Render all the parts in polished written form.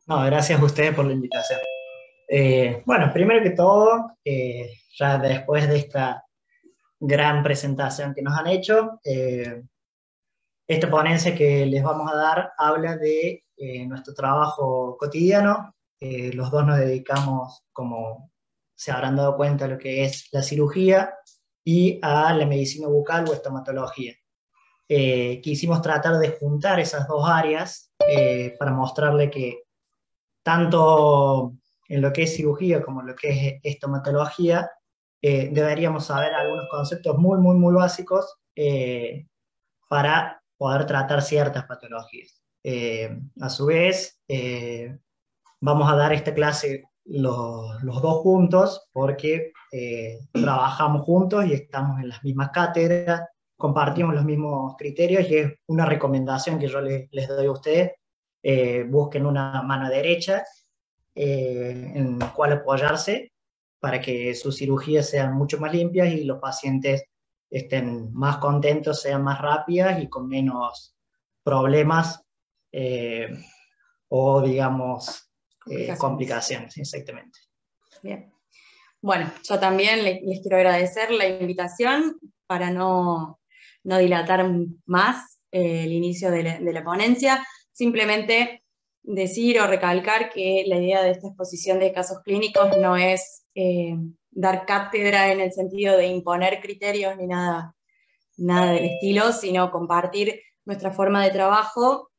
No, gracias a ustedes por la invitación. Bueno, primero que todo, ya después de esta gran presentación que nos han hecho, esta ponencia que les vamos a dar habla de nuestro trabajo cotidiano. Los dos nos dedicamos, como se habrán dado cuenta, a lo que es la cirugía y a la medicina bucal o estomatología. Quisimos tratar de juntar esas dos áreas para mostrarle que tanto en lo que es cirugía como en lo que es estomatología, deberíamos saber algunos conceptos muy, muy, muy básicos para poder tratar ciertas patologías. A su vez, vamos a dar esta clase los dos juntos porque trabajamos juntos y estamos en las mismas cátedras, compartimos los mismos criterios y es una recomendación que yo les doy a ustedes. Busquen una mano derecha en la cual apoyarse para que sus cirugías sean mucho más limpias y los pacientes estén más contentos, sean más rápidas y con menos problemas eh, o, digamos, Complicaciones. complicaciones, exactamente. Bien. Bueno, yo también les quiero agradecer la invitación para no dilatar más el inicio de la ponencia. Simplemente decir o recalcar que la idea de esta exposición de casos clínicos no es dar cátedra en el sentido de imponer criterios ni nada del estilo, sino compartir nuestra forma de trabajo.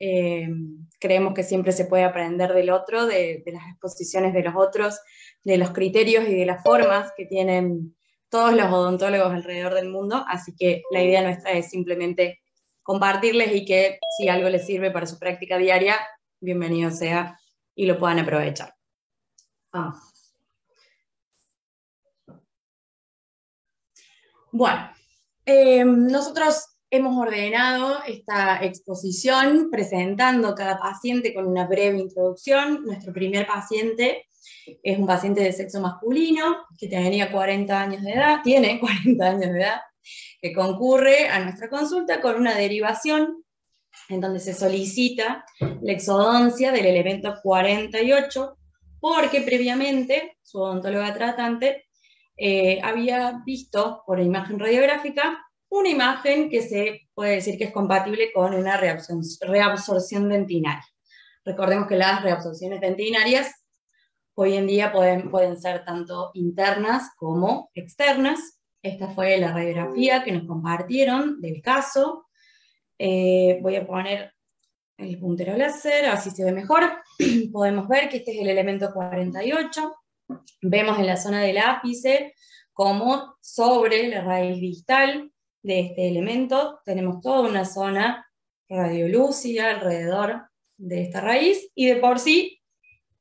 Creemos que siempre se puede aprender del otro, de las exposiciones de los otros, de los criterios y de las formas que tienen todos los odontólogos alrededor del mundo, así que la idea nuestra es simplemente compartirles y que si algo les sirve para su práctica diaria, bienvenido sea y lo puedan aprovechar. Vamos. Bueno, nosotros hemos ordenado esta exposición presentando cada paciente con una breve introducción. Nuestro primer paciente es un paciente de sexo masculino que tenía 40 años de edad, tiene 40 años de edad, que concurre a nuestra consulta con una derivación en donde se solicita la exodoncia del elemento 48 porque previamente su odontóloga tratante había visto por imagen radiográfica una imagen que se puede decir que es compatible con una reabsorción dentinaria. Recordemos que las reabsorciones dentinarias hoy en día pueden ser tanto internas como externas. Esta fue la radiografía que nos compartieron del caso. Voy a poner el puntero láser, así se ve mejor. Podemos ver que este es el elemento 48. Vemos en la zona del ápice como sobre la raíz distal de este elemento tenemos toda una zona radiolúcida alrededor de esta raíz y de por sí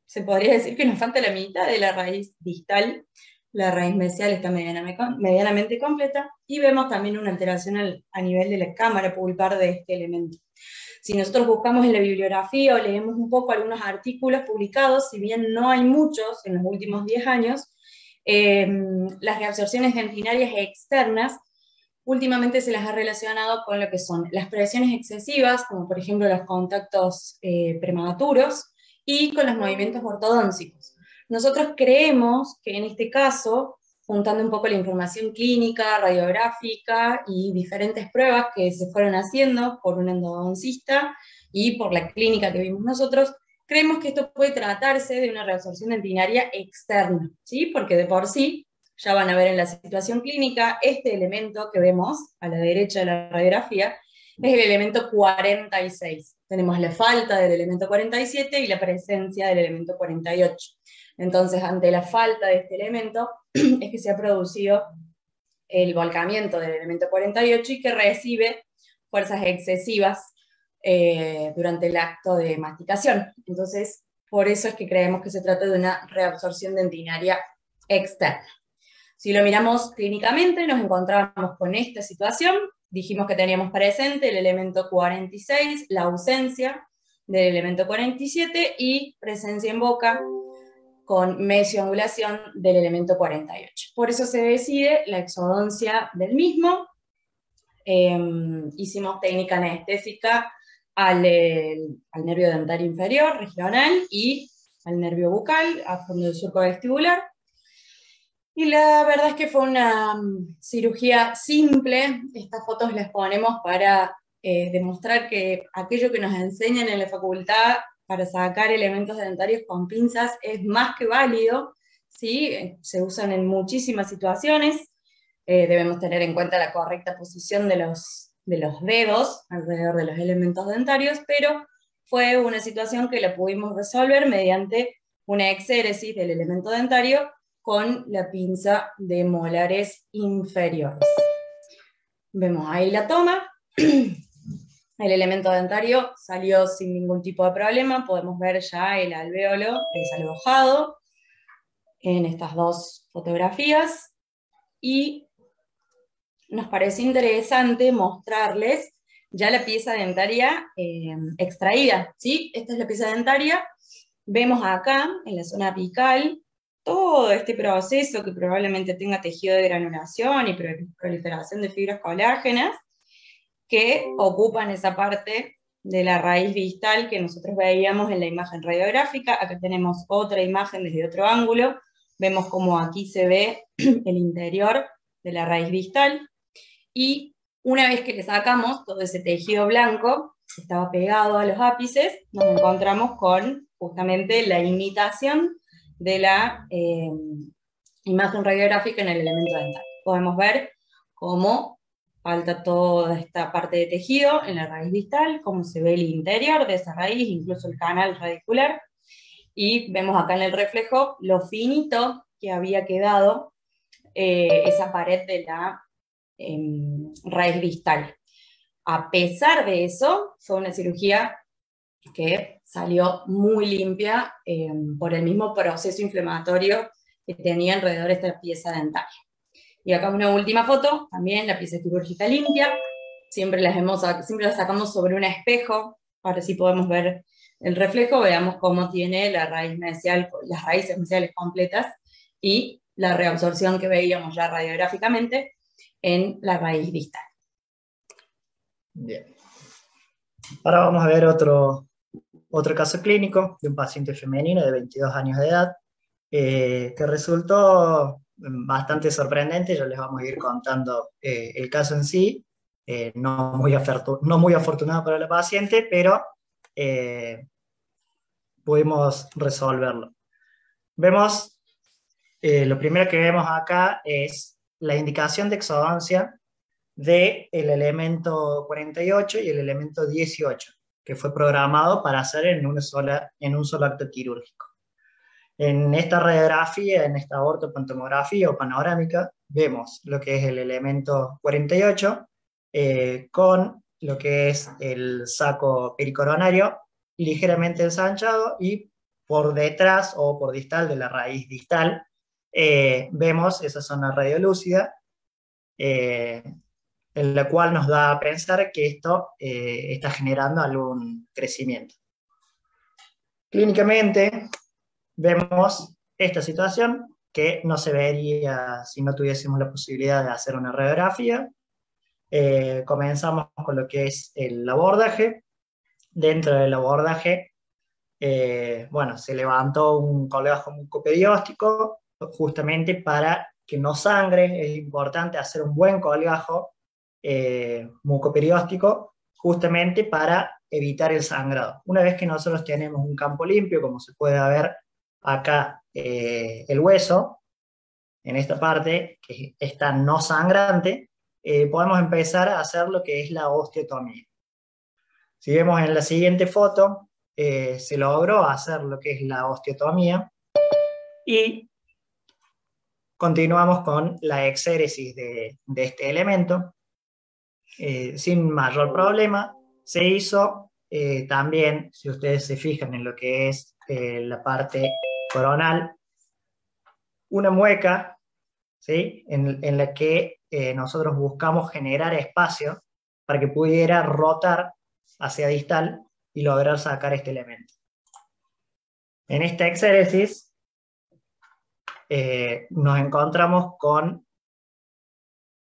se podría decir que nos falta la mitad de la raíz distal. La raíz mesial está medianamente completa y vemos también una alteración a nivel de la cámara pulpar de este elemento. Si nosotros buscamos en la bibliografía o leemos un poco algunos artículos publicados, si bien no hay muchos en los últimos 10 años, las reabsorciones dentinarias externas últimamente se las ha relacionado con lo que son las presiones excesivas, como por ejemplo los contactos prematuros, y con los movimientos ortodóncicos. Nosotros creemos que en este caso, juntando un poco la información clínica, radiográfica y diferentes pruebas que se fueron haciendo por un endodoncista y por la clínica que vimos nosotros, creemos que esto puede tratarse de una reabsorción dentinaria externa, ¿sí? Porque de por sí, ya van a ver en la situación clínica, este elemento que vemos a la derecha de la radiografía es el elemento 46. Tenemos la falta del elemento 47 y la presencia del elemento 48. Entonces, ante la falta de este elemento, es que se ha producido el volcamiento del elemento 48 y que recibe fuerzas excesivas durante el acto de masticación. Entonces, por eso es que creemos que se trata de una reabsorción dentinaria externa. Si lo miramos clínicamente, nos encontramos con esta situación. Dijimos que teníamos presente el elemento 46, la ausencia del elemento 47 y presencia en boca con mesioangulación del elemento 48. Por eso se decide la exodoncia del mismo. Hicimos técnica anestésica al nervio dentario inferior, regional, y al nervio bucal, a fondo del surco vestibular. Y la verdad es que fue una cirugía simple. Estas fotos las ponemos para demostrar que aquello que nos enseñan en la facultad para sacar elementos dentarios con pinzas es más que válido, ¿sí? Se usan en muchísimas situaciones. Debemos tener en cuenta la correcta posición de los dedos alrededor de los elementos dentarios, pero fue una situación que la pudimos resolver mediante una exéresis del elemento dentario con la pinza de molares inferiores. Vemos ahí la toma. El elemento dentario salió sin ningún tipo de problema. Podemos ver ya el alvéolo desalojado en estas dos fotografías. Y nos parece interesante mostrarles ya la pieza dentaria extraída, ¿sí? Esta es la pieza dentaria. Vemos acá, en la zona apical, todo este proceso que probablemente tenga tejido de granulación y proliferación de fibras colágenas que ocupan esa parte de la raíz distal que nosotros veíamos en la imagen radiográfica. Acá tenemos otra imagen desde otro ángulo. Vemos como aquí se ve el interior de la raíz distal. Y una vez que le sacamos todo ese tejido blanco que estaba pegado a los ápices, nos encontramos con justamente la imitación de la imagen radiográfica en el elemento dental. Podemos ver cómo falta toda esta parte de tejido en la raíz distal, cómo se ve el interior de esa raíz, incluso el canal radicular, y vemos acá en el reflejo lo finito que había quedado esa pared de la raíz distal. A pesar de eso, fue una cirugía que salió muy limpia por el mismo proceso inflamatorio que tenía alrededor de esta pieza dentaria. Y acá una última foto, también la pieza quirúrgica limpia. Siempre la sacamos sobre un espejo, para así podemos ver el reflejo, veamos cómo tiene la raíz mesial, las raíces mesiales completas y la reabsorción que veíamos ya radiográficamente en la raíz distal. Bien. Ahora vamos a ver otro caso clínico de un paciente femenino de 22 años de edad que resultó bastante sorprendente. Ya les vamos a ir contando el caso en sí, no muy afortunado para la paciente, pero pudimos resolverlo. Vemos, lo primero que vemos acá es la indicación de exodoncia del elemento 48 y el elemento 18, que fue programado para hacer en un solo acto quirúrgico. En esta radiografía, en esta ortopantomografía o panorámica, vemos lo que es el elemento 48 con lo que es el saco pericoronario ligeramente ensanchado, y por detrás o por distal de la raíz distal vemos esa zona radiolúcida, en la cual nos da a pensar que esto está generando algún crecimiento. Clínicamente vemos esta situación que no se vería si no tuviésemos la posibilidad de hacer una radiografía. Comenzamos con lo que es el abordaje. Dentro del abordaje, bueno, se levantó un coleajo mucoperióstico justamente para que no sangre. Es importante hacer un buen coleajo mucoperióstico justamente para evitar el sangrado. Una vez que nosotros tenemos un campo limpio, como se puede ver acá, el hueso, en esta parte que está no sangrante, podemos empezar a hacer lo que es la osteotomía. Si vemos en la siguiente foto, se logró hacer lo que es la osteotomía y continuamos con la exéresis de este elemento. Sin mayor problema. Se hizo también, si ustedes se fijan en lo que es la parte coronal, una mueca, ¿sí? en la que nosotros buscamos generar espacio para que pudiera rotar hacia distal y lograr sacar este elemento. En esta exéresis nos encontramos con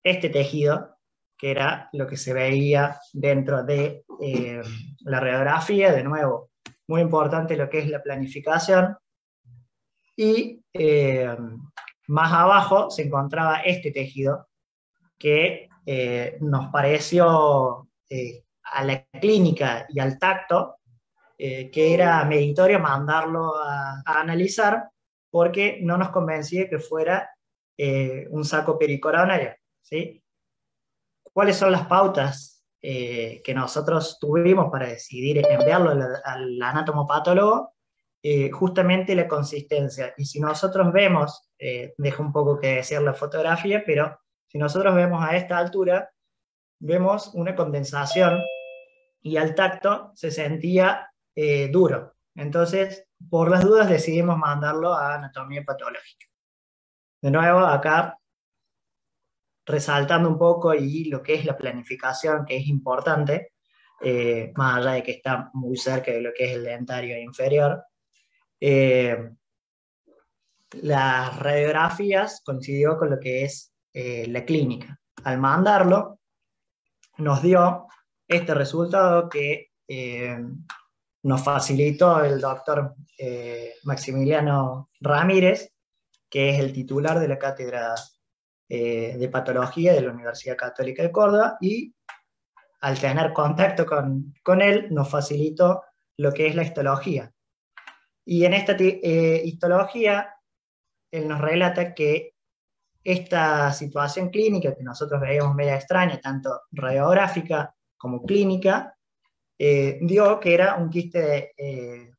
este tejido, que era lo que se veía dentro de la radiografía. De nuevo, muy importante lo que es la planificación. y más abajo se encontraba este tejido que nos pareció a la clínica y al tacto que era meritorio mandarlo a analizar porque no nos convencía que fuera un saco pericoronario, ¿sí? ¿Cuáles son las pautas que nosotros tuvimos para decidir enviarlo al anatomopatólogo? Justamente la consistencia. Y si nosotros vemos, dejo un poco que decir la fotografía, pero si nosotros vemos a esta altura, vemos una condensación y al tacto se sentía duro. Entonces, por las dudas decidimos mandarlo a anatomía patológica. De nuevo, acá resaltando un poco y lo que es la planificación, que es importante, más allá de que está muy cerca de lo que es el dentario inferior. Las radiografías coincidió con lo que es la clínica. Al mandarlo, nos dio este resultado que nos facilitó el doctor Maximiliano Ramírez, que es el titular de la cátedra de patología de la Universidad Católica de Córdoba, y al tener contacto con él nos facilitó lo que es la histología. Y en esta histología, él nos relata que esta situación clínica que nosotros veíamos media extraña, tanto radiográfica como clínica, dio que era un quiste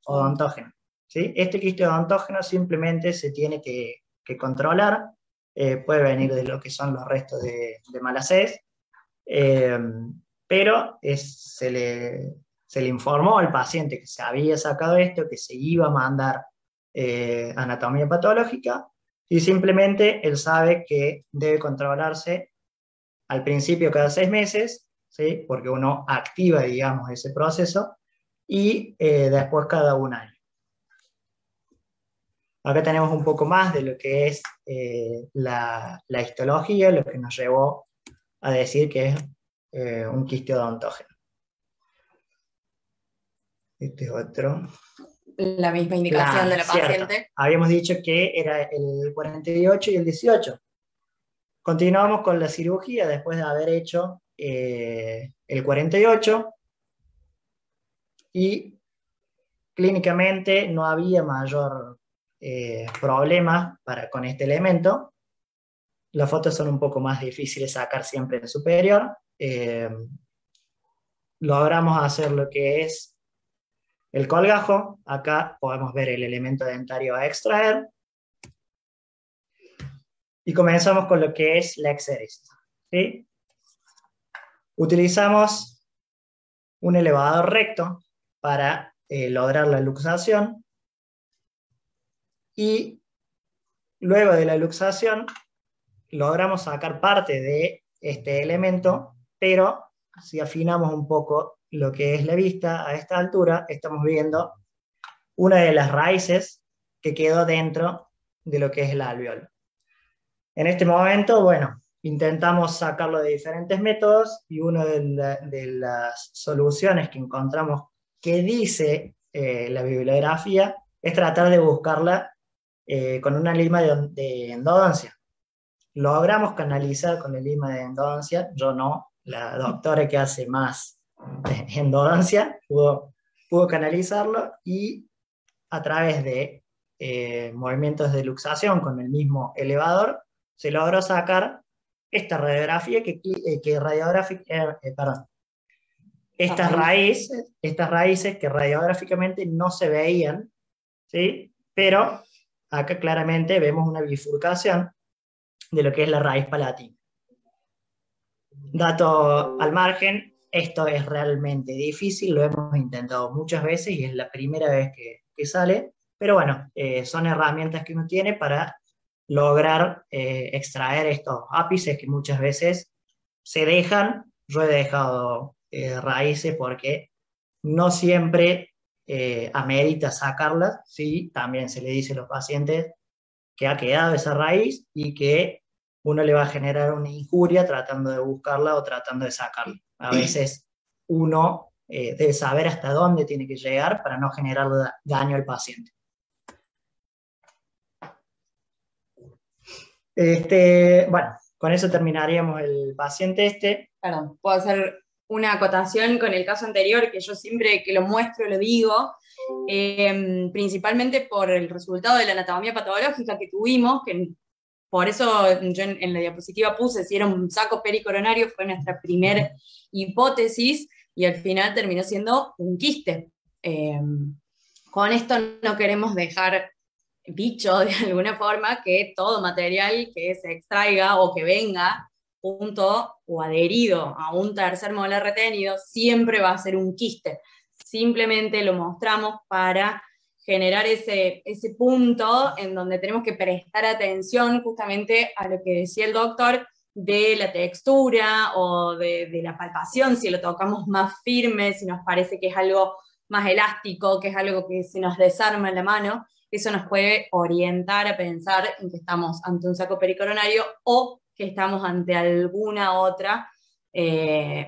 odontógeno, ¿sí? Este quiste odontógeno simplemente se tiene que controlar, puede venir de lo que son los restos de Malasés, pero se le informó al paciente que se había sacado esto, que se iba a mandar anatomía patológica, y simplemente él sabe que debe controlarse al principio cada 6 meses, ¿sí? Porque uno activa, digamos, ese proceso, y después cada 1 año. Acá tenemos un poco más de lo que es la histología, lo que nos llevó a decir que es un quiste odontógeno. Este es otro. La misma indicación de la paciente. Habíamos dicho que era el 48 y el 18. Continuamos con la cirugía después de haber hecho el 48 y clínicamente no había mayor problema con este elemento. Las fotos son un poco más difíciles de sacar siempre en superior. Logramos hacer lo que es el colgajo. Acá podemos ver el elemento dentario a extraer. Y comenzamos con lo que es la exéresis, ¿sí? Utilizamos un elevador recto para lograr la luxación. Y luego de la luxación logramos sacar parte de este elemento, pero si afinamos un poco lo que es la vista a esta altura, estamos viendo una de las raíces que quedó dentro de lo que es el alveolo. En este momento, bueno, intentamos sacarlo de diferentes métodos y una de las soluciones que encontramos que dice la bibliografía es tratar de buscarla con una lima de endodoncia. Logramos canalizar con la lima de endodoncia, yo no, la doctora que hace más endodoncia pudo canalizarlo, y a través de movimientos de luxación con el mismo elevador se logró sacar esta radiografía estas raíces que radiográficamente no se veían, ¿sí? Pero acá claramente vemos una bifurcación de lo que es la raíz palatina. Dato al margen, esto es realmente difícil, lo hemos intentado muchas veces y es la primera vez que sale, pero bueno, son herramientas que uno tiene para lograr extraer estos ápices que muchas veces se dejan. Yo he dejado raíces porque no siempre amerita sacarlas, ¿sí? También se le dice a los pacientes que ha quedado esa raíz y que uno le va a generar una injuria tratando de buscarla o tratando de sacarla. A veces uno debe saber hasta dónde tiene que llegar para no generar daño al paciente. Bueno, con eso terminaríamos el paciente este. Perdón, puedo hacer una acotación con el caso anterior, que yo siempre que lo muestro lo digo, principalmente por el resultado de la anatomía patológica que tuvimos, que por eso yo en la diapositiva puse si era un saco pericoronario, fue nuestra primera hipótesis, y al final terminó siendo un quiste. Con esto no queremos dejar dicho de alguna forma que todo material que se extraiga o que venga junto o adherido a un tercer molar retenido siempre va a ser un quiste. Simplemente lo mostramos para generar ese punto en donde tenemos que prestar atención justamente a lo que decía el doctor de la textura o de la palpación, si lo tocamos más firme, si nos parece que es algo más elástico, que es algo que se nos desarma en la mano. Eso nos puede orientar a pensar en que estamos ante un saco pericoronario o que estamos ante alguna otra,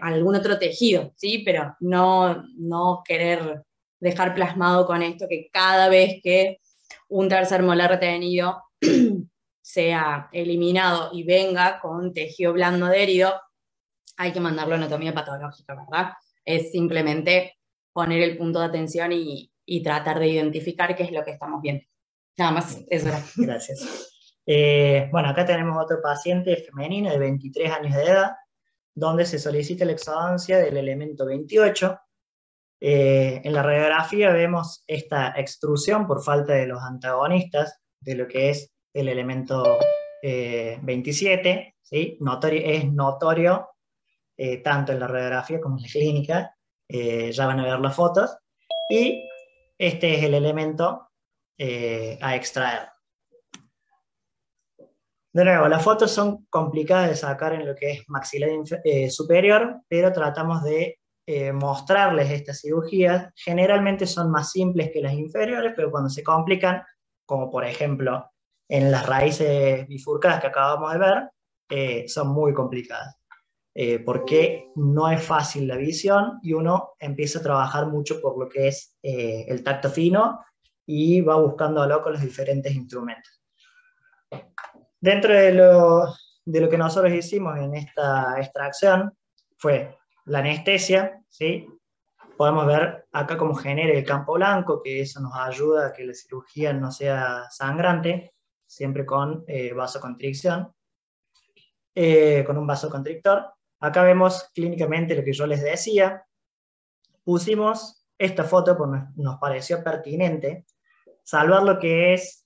algún otro tejido, ¿sí? Pero no querer dejar plasmado con esto que cada vez que un tercer molar retenido sea eliminado y venga con tejido blando adherido, hay que mandarlo a anatomía patológica, ¿verdad? Es simplemente poner el punto de atención y tratar de identificar qué es lo que estamos viendo. Nada más, eso era. Gracias. Bueno, acá tenemos otro paciente femenino de 23 años de edad, donde se solicita la exodancia del elemento 28. En la radiografía vemos esta extrusión por falta de los antagonistas de lo que es el elemento 27, ¿sí? Es notorio tanto en la radiografía como en la clínica, ya van a ver las fotos, y este es el elemento a extraer. De nuevo, las fotos son complicadas de sacar en lo que es maxilar superior, pero tratamos de mostrarles estas cirugías. Generalmente son más simples que las inferiores, pero cuando se complican, como por ejemplo en las raíces bifurcadas que acabamos de ver, son muy complicadas. Porque no es fácil la visión y uno empieza a trabajar mucho por lo que es el tacto fino y va buscándolo con los diferentes instrumentos. Dentro de lo que nosotros hicimos en esta extracción fue la anestesia, ¿sí? Podemos ver acá cómo genera el campo blanco, que eso nos ayuda a que la cirugía no sea sangrante, siempre con vasoconstricción, con un vasoconstrictor. Acá vemos clínicamente lo que yo les decía. Pusimos esta foto porque nos pareció pertinente salvar lo que es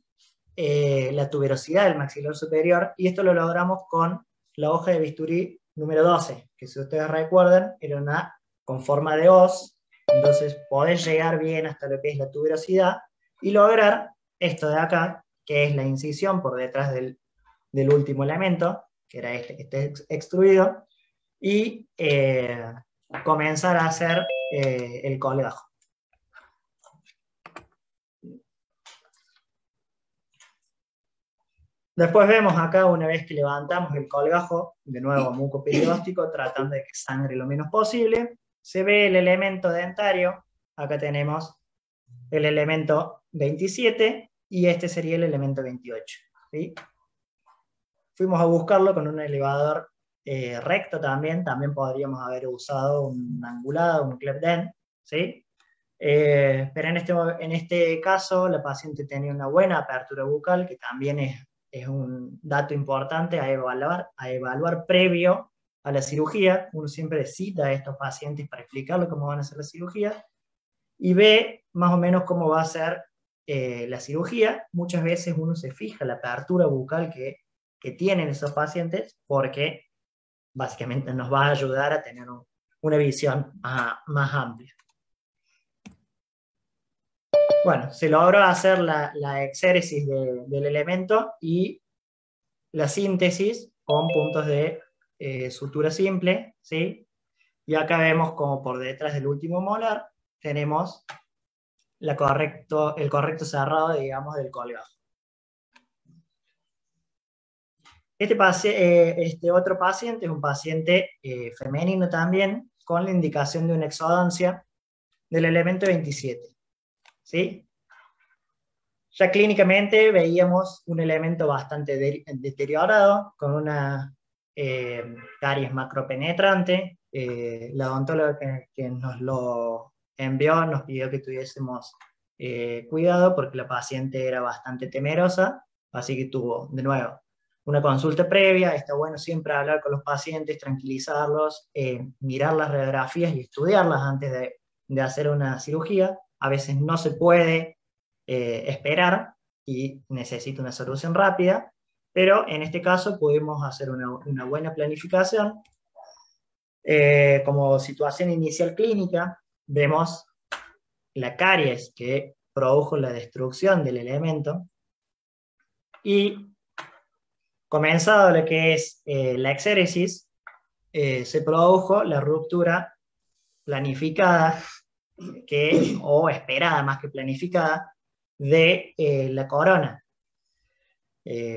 la tuberosidad del maxilar superior, y esto lo logramos con la hoja de bisturí número 12, que si ustedes recuerdan era una con forma de hoz, entonces podés llegar bien hasta lo que es la tuberosidad y lograr esto de acá, que es la incisión por detrás del último elemento, que era este que está extruido, y comenzar a hacer el colgajo. Después vemos acá, una vez que levantamos el colgajo, de nuevo mucoperióstico, tratando de que sangre lo menos posible, se ve el elemento dentario. Acá tenemos el elemento 27 y este sería el elemento 28. ¿Sí? Fuimos a buscarlo con un elevador recto también podríamos haber usado un angulado, un Klebden, ¿sí? Pero en este caso la paciente tenía una buena apertura bucal, que también es un dato importante a evaluar previo a la cirugía. Uno siempre cita a estos pacientes para explicarle cómo van a hacer la cirugía y ve más o menos cómo va a ser la cirugía. Muchas veces uno se fija la apertura bucal que tienen esos pacientes porque básicamente nos va a ayudar a tener una visión más amplia. Bueno, se logró hacer la exéresis del elemento y la síntesis con puntos de sutura simple, ¿sí? Y acá vemos como por detrás del último molar tenemos el correcto cerrado, digamos, del colgajo. Este otro paciente es un paciente femenino también, con la indicación de una exodoncia del elemento 27. ¿Sí? Ya clínicamente veíamos un elemento bastante deteriorado, con una caries macropenetrante. La odontóloga que nos lo envió nos pidió que tuviésemos cuidado porque la paciente era bastante temerosa, así que tuvo, de nuevo, una consulta previa. Está bueno siempre hablar con los pacientes, tranquilizarlos, mirar las radiografías y estudiarlas antes de hacer una cirugía. A veces no se puede esperar y necesita una solución rápida, pero en este caso pudimos hacer una buena planificación. Como situación inicial clínica, vemos la caries que produjo la destrucción del elemento, y comenzado lo que es la exéresis, se produjo la ruptura planificada, o esperada más que planificada, de la corona.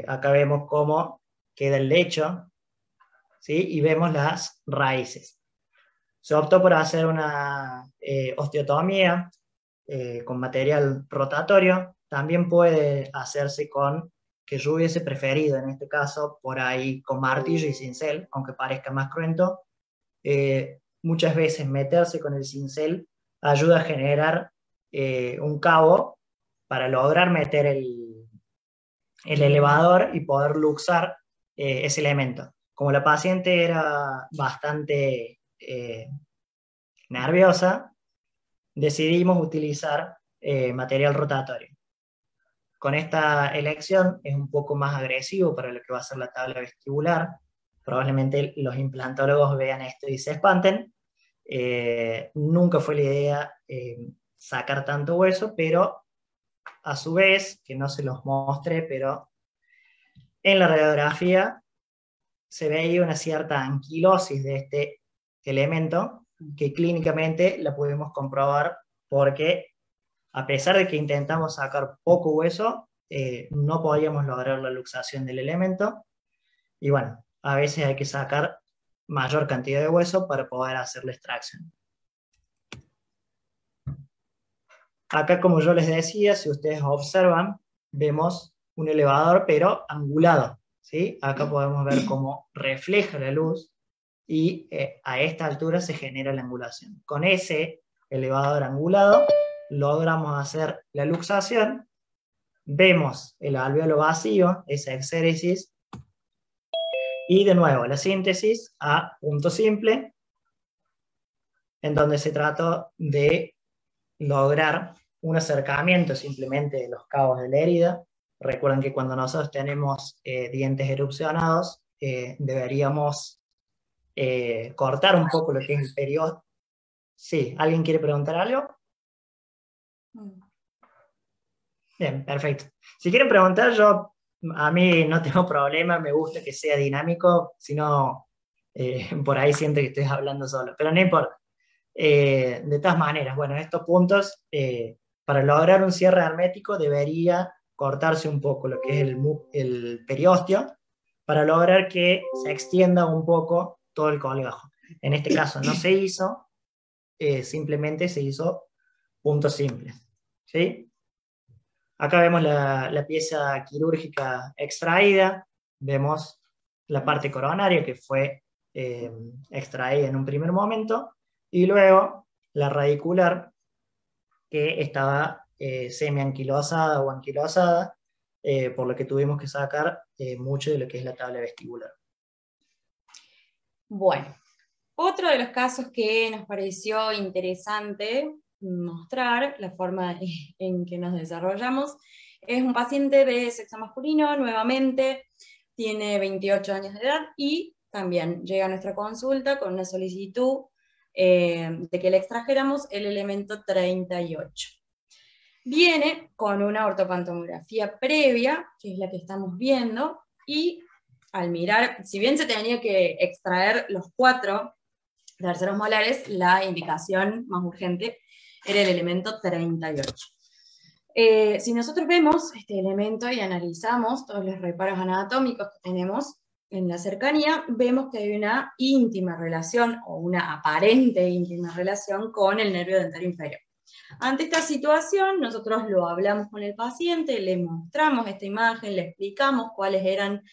Acá vemos cómo queda el lecho, ¿sí? Y vemos las raíces. Se optó por hacer una osteotomía con material rotatorio. También puede hacerse con, que yo hubiese preferido en este caso, por ahí con martillo y cincel, aunque parezca más cruento. Muchas veces meterse con el cincel ayuda a generar un cabo para lograr meter el elevador y poder luxar ese elemento. Como la paciente era bastante nerviosa, decidimos utilizar material rotatorio. Con esta elección es un poco más agresivo para lo que va a ser la tabla vestibular. Probablemente los implantólogos vean esto y se espanten. Nunca fue la idea sacar tanto hueso, pero a su vez, que no se los mostré, pero en la radiografía se veía una cierta anquilosis de este elemento, que clínicamente la pudimos comprobar porque, a pesar de que intentamos sacar poco hueso, no podíamos lograr la luxación del elemento. Y bueno, a veces hay que sacar mayor cantidad de hueso para poder hacer la extracción. Acá, como yo les decía, si ustedes observan, vemos un elevador pero angulado, ¿sí? Acá podemos ver cómo refleja la luz y a esta altura se genera la angulación. Con ese elevador angulado logramos hacer la luxación, vemos el alvéolo vacío, esa exéresis, y de nuevo la síntesis a punto simple, en donde se trató de lograr un acercamiento simplemente de los cabos de la herida. Recuerden que cuando nosotros tenemos dientes erupcionados, deberíamos cortar un poco lo que es el periodo. Sí, ¿alguien quiere preguntar algo? Bien, perfecto. Si quieren preguntar, a mí no tengo problema, me gusta que sea dinámico, si no, por ahí siento que estoy hablando solo, pero no importa. De todas maneras, bueno, estos puntos, para lograr un cierre hermético debería cortarse un poco lo que es el periósteo, para lograr que se extienda un poco todo el colgajo. En este caso no se hizo, simplemente se hizo puntos simples, ¿sí? Acá vemos la pieza quirúrgica extraída, vemos la parte coronaria que fue extraída en un primer momento, y luego la radicular que estaba semi-anquilosada o anquilosada, por lo que tuvimos que sacar mucho de lo que es la tabla vestibular. Bueno, otro de los casos que nos pareció interesante mostrar, la forma en que nos desarrollamos, es un paciente de sexo masculino, nuevamente, tiene 28 años de edad y también llega a nuestra consulta con una solicitud de que le extrajéramos el elemento 38. Viene con una ortopantomografía previa, que es la que estamos viendo, y al mirar, si bien se tenía que extraer los 4 terceros molares, la indicación más urgente era el elemento 38. Si nosotros vemos este elemento y analizamos todos los reparos anatómicos que tenemos en la cercanía, vemos que hay una íntima relación, o una aparente íntima relación, con el nervio dentario inferior. Ante esta situación, nosotros lo hablamos con el paciente, le mostramos esta imagen, le explicamos cuáles eran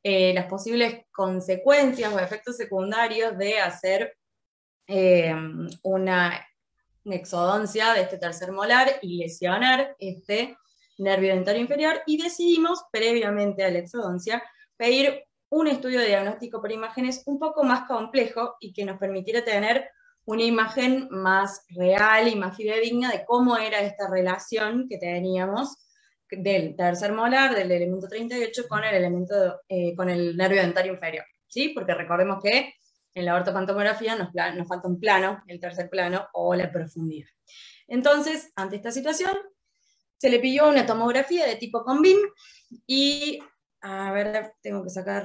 las posibles consecuencias o efectos secundarios de hacer una exodoncia de este tercer molar y lesionar este nervio dentario inferior, y decidimos, previamente a la exodoncia, pedir un estudio de diagnóstico por imágenes un poco más complejo y que nos permitiera tener una imagen más real y más fidedigna de cómo era esta relación que teníamos del tercer molar, del elemento 38, con el elemento, con el nervio dentario inferior, ¿sí? Porque recordemos que en la ortopantomografía nos falta un plano, el tercer plano, o la profundidad. Entonces, ante esta situación, se le pidió una tomografía de tipo CONBIN, y, a ver, tengo que sacar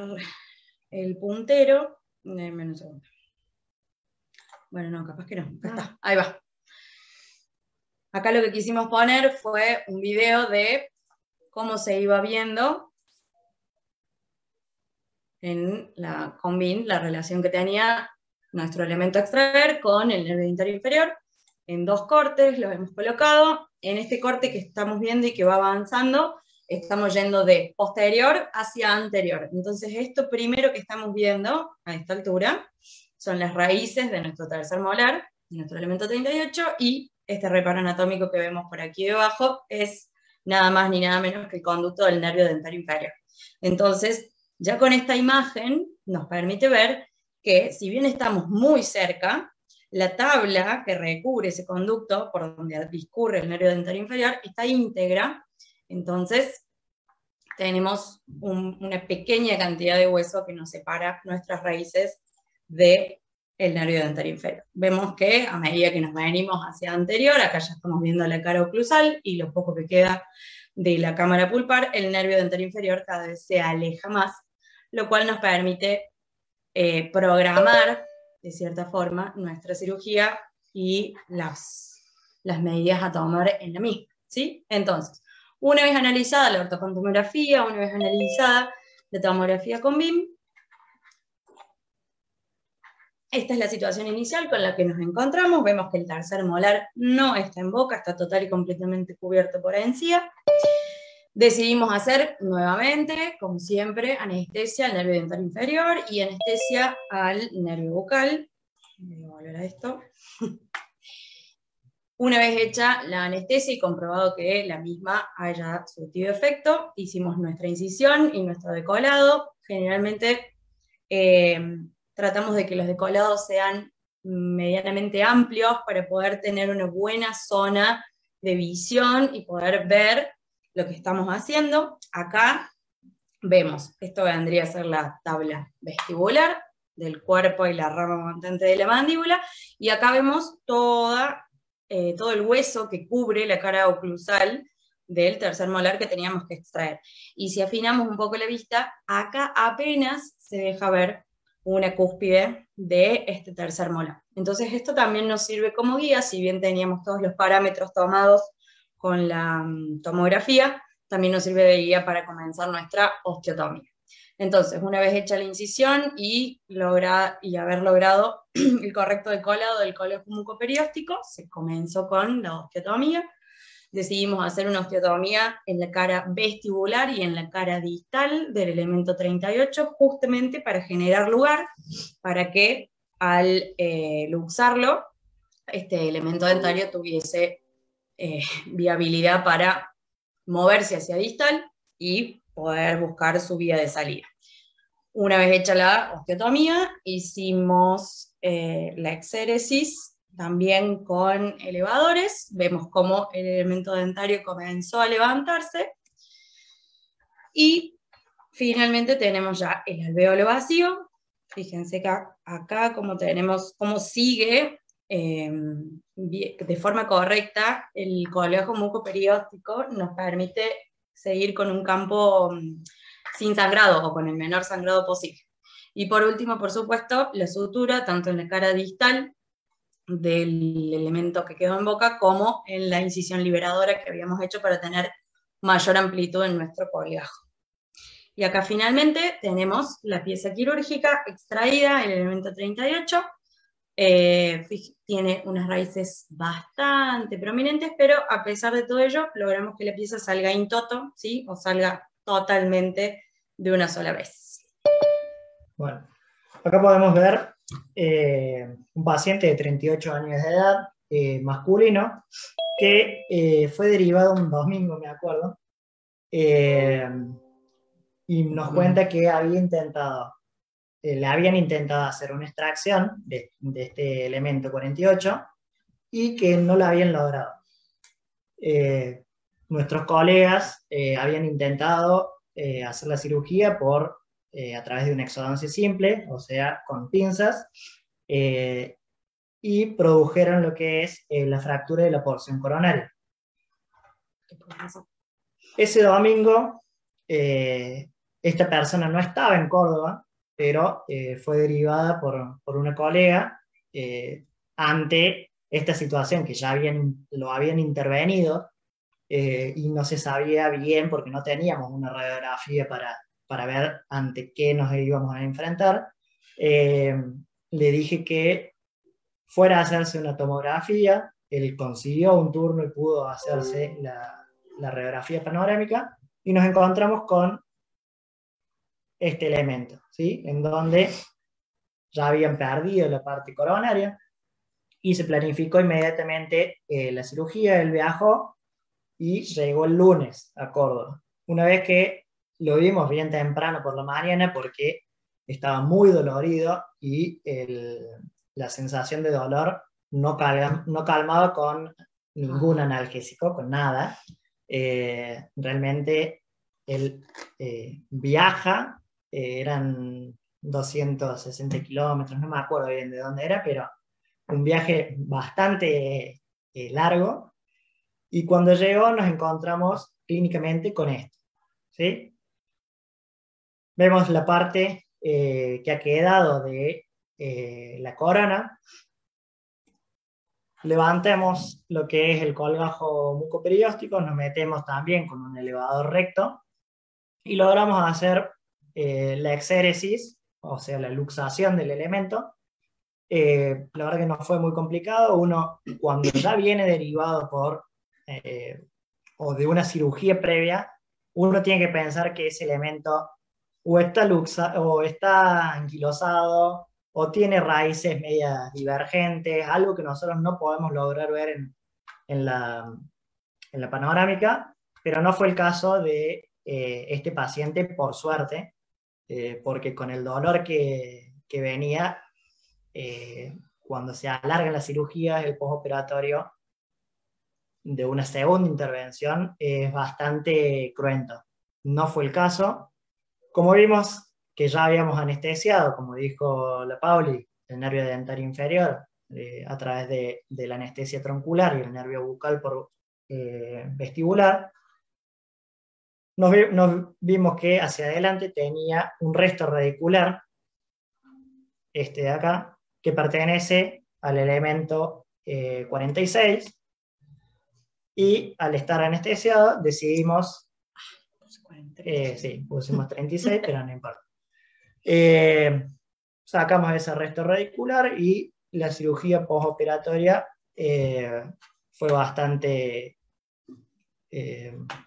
el puntero, denme un segundo. Bueno, no, capaz que no, acá está, ahí va. Acá lo que quisimos poner fue un video de cómo se iba viendo en la CONBIN la relación que tenía nuestro elemento a extraer con el nervio dentario inferior. En 2 cortes los hemos colocado. En este corte que estamos viendo y que va avanzando, estamos yendo de posterior hacia anterior. Entonces esto primero que estamos viendo a esta altura son las raíces de nuestro tercer molar, de nuestro elemento 38, y este reparo anatómico que vemos por aquí debajo es nada más ni nada menos que el conducto del nervio dentario inferior. Entonces, ya con esta imagen nos permite ver que, si bien estamos muy cerca, la tabla que recubre ese conducto por donde discurre el nervio dentario inferior está íntegra. Entonces tenemos una pequeña cantidad de hueso que nos separa nuestras raíces del nervio dentario inferior. Vemos que a medida que nos venimos hacia anterior, acá ya estamos viendo la cara oclusal y lo poco que queda de la cámara pulpar, el nervio dentario inferior cada vez se aleja más, lo cual nos permite programar, de cierta forma, nuestra cirugía y las medidas a tomar en la misma, ¿sí? Entonces, una vez analizada la ortopantomografía, una vez analizada la tomografía CONBIN, esta es la situación inicial con la que nos encontramos. Vemos que el tercer molar no está en boca, está total y completamente cubierto por encía. Decidimos hacer nuevamente, como siempre, anestesia al nervio dentario inferior y anestesia al nervio bucal. Voy a volver a esto. Una vez hecha la anestesia y comprobado que la misma haya surtido efecto, hicimos nuestra incisión y nuestro decolado. Generalmente tratamos de que los decolados sean medianamente amplios para poder tener una buena zona de visión y poder ver lo que estamos haciendo. Acá vemos, esto vendría a ser la tabla vestibular del cuerpo y la rama montante de la mandíbula, y acá vemos todo el hueso que cubre la cara oclusal del tercer molar que teníamos que extraer. Y si afinamos un poco la vista, acá apenas se deja ver una cúspide de este tercer molar. Entonces esto también nos sirve como guía, si bien teníamos todos los parámetros tomados con la tomografía, también nos sirve de guía para comenzar nuestra osteotomía. Entonces, una vez hecha la incisión y haber logrado el correcto decolado del colejo mucoperióstico, se comenzó con la osteotomía. Decidimos hacer una osteotomía en la cara vestibular y en la cara distal del elemento 38, justamente para generar lugar para que al luxarlo, este elemento dentario tuviese viabilidad para moverse hacia distal y poder buscar su vía de salida. Una vez hecha la osteotomía, hicimos la exéresis también con elevadores. Vemos cómo el elemento dentario comenzó a levantarse. Y finalmente tenemos ya el alvéolo vacío. Fíjense que acá como sigue de forma correcta el colejo mucoperióstico, nos permite seguir con un campo sin sangrado o con el menor sangrado posible. Y por último, por supuesto, la sutura, tanto en la cara distal del elemento que quedó en boca, como en la incisión liberadora que habíamos hecho para tener mayor amplitud en nuestro coleajo. Y acá finalmente tenemos la pieza quirúrgica extraída, el elemento 38, Tiene unas raíces bastante prominentes, pero a pesar de todo ello, logramos que la pieza salga in toto, ¿sí? O salga totalmente de una sola vez. Bueno, acá podemos ver un paciente de 38 años de edad, masculino, que fue derivado un domingo, me acuerdo, y nos cuenta que le habían intentado hacer una extracción de este elemento 48 y que no la habían logrado. Nuestros colegas habían intentado hacer la cirugía a través de una exodoncia simple, o sea, con pinzas, y produjeron lo que es la fractura de la porción coronaria. Ese domingo, esta persona no estaba en Córdoba, pero fue derivada por una colega ante esta situación que ya lo habían intervenido y no se sabía bien porque no teníamos una radiografía para ver ante qué nos íbamos a enfrentar. Le dije que fuera a hacerse una tomografía, él consiguió un turno y pudo hacerse la radiografía panorámica y nos encontramos con este elemento, ¿sí? En donde ya habían perdido la parte coronaria y se planificó inmediatamente la cirugía. Él viajó y llegó el lunes a Córdoba. Una vez que lo vimos bien temprano por la mañana porque estaba muy dolorido y la sensación de dolor no calmaba con ningún analgésico, con nada. Realmente él viaja, eran 260 kilómetros, no me acuerdo bien de dónde era, pero un viaje bastante largo, y cuando llegó nos encontramos clínicamente con esto, ¿sí? Vemos la parte que ha quedado de la corona. Levantemos lo que es el colgajo mucoperióstico, nos metemos también con un elevador recto y logramos hacer la exéresis, o sea, la luxación del elemento. La verdad que no fue muy complicado. Uno, cuando ya viene derivado o de una cirugía previa, uno tiene que pensar que ese elemento o está o está anquilosado, o tiene raíces medias divergentes, algo que nosotros no podemos lograr ver en la panorámica, pero no fue el caso de este paciente, por suerte, porque con el dolor que venía, cuando se alarga la cirugía, el postoperatorio de una segunda intervención es bastante cruento. No fue el caso. Como vimos que ya habíamos anestesiado, como dijo la Pauli, el nervio dentario inferior a través de la anestesia troncular y el nervio bucal por vestibular, nos vimos que hacia adelante tenía un resto radicular, este de acá, que pertenece al elemento 46, y al estar anestesiado decidimos, sí, pusimos 36, pero no importa. Sacamos ese resto radicular y la cirugía postoperatoria fue bastante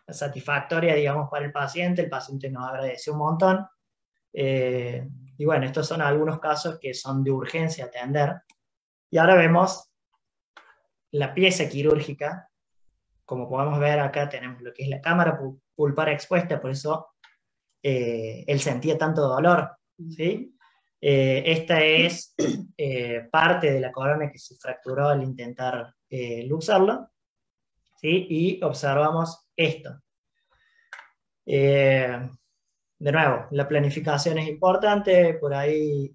satisfactoria, digamos, para el paciente nos agradeció un montón. Y bueno, estos son algunos casos que son de urgencia atender. Y ahora vemos la pieza quirúrgica. Como podemos ver acá tenemos lo que es la cámara pulpar expuesta, por eso él sentía tanto dolor, ¿sí? Esta es parte de la corona que se fracturó al intentar luxarlo, ¿sí? Y observamos esto. De nuevo, la planificación es importante, por ahí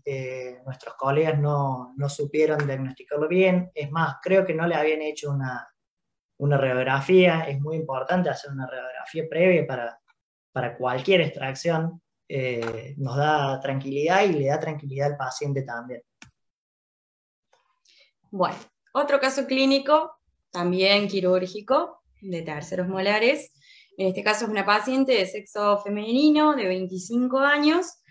nuestros colegas no supieron diagnosticarlo bien. Es más, creo que no le habían hecho una radiografía. Es muy importante hacer una radiografía previa para cualquier extracción. Nos da tranquilidad y le da tranquilidad al paciente también. Bueno, otro caso clínico, también quirúrgico, de terceros molares. En este caso es una paciente de sexo femenino de 25 años.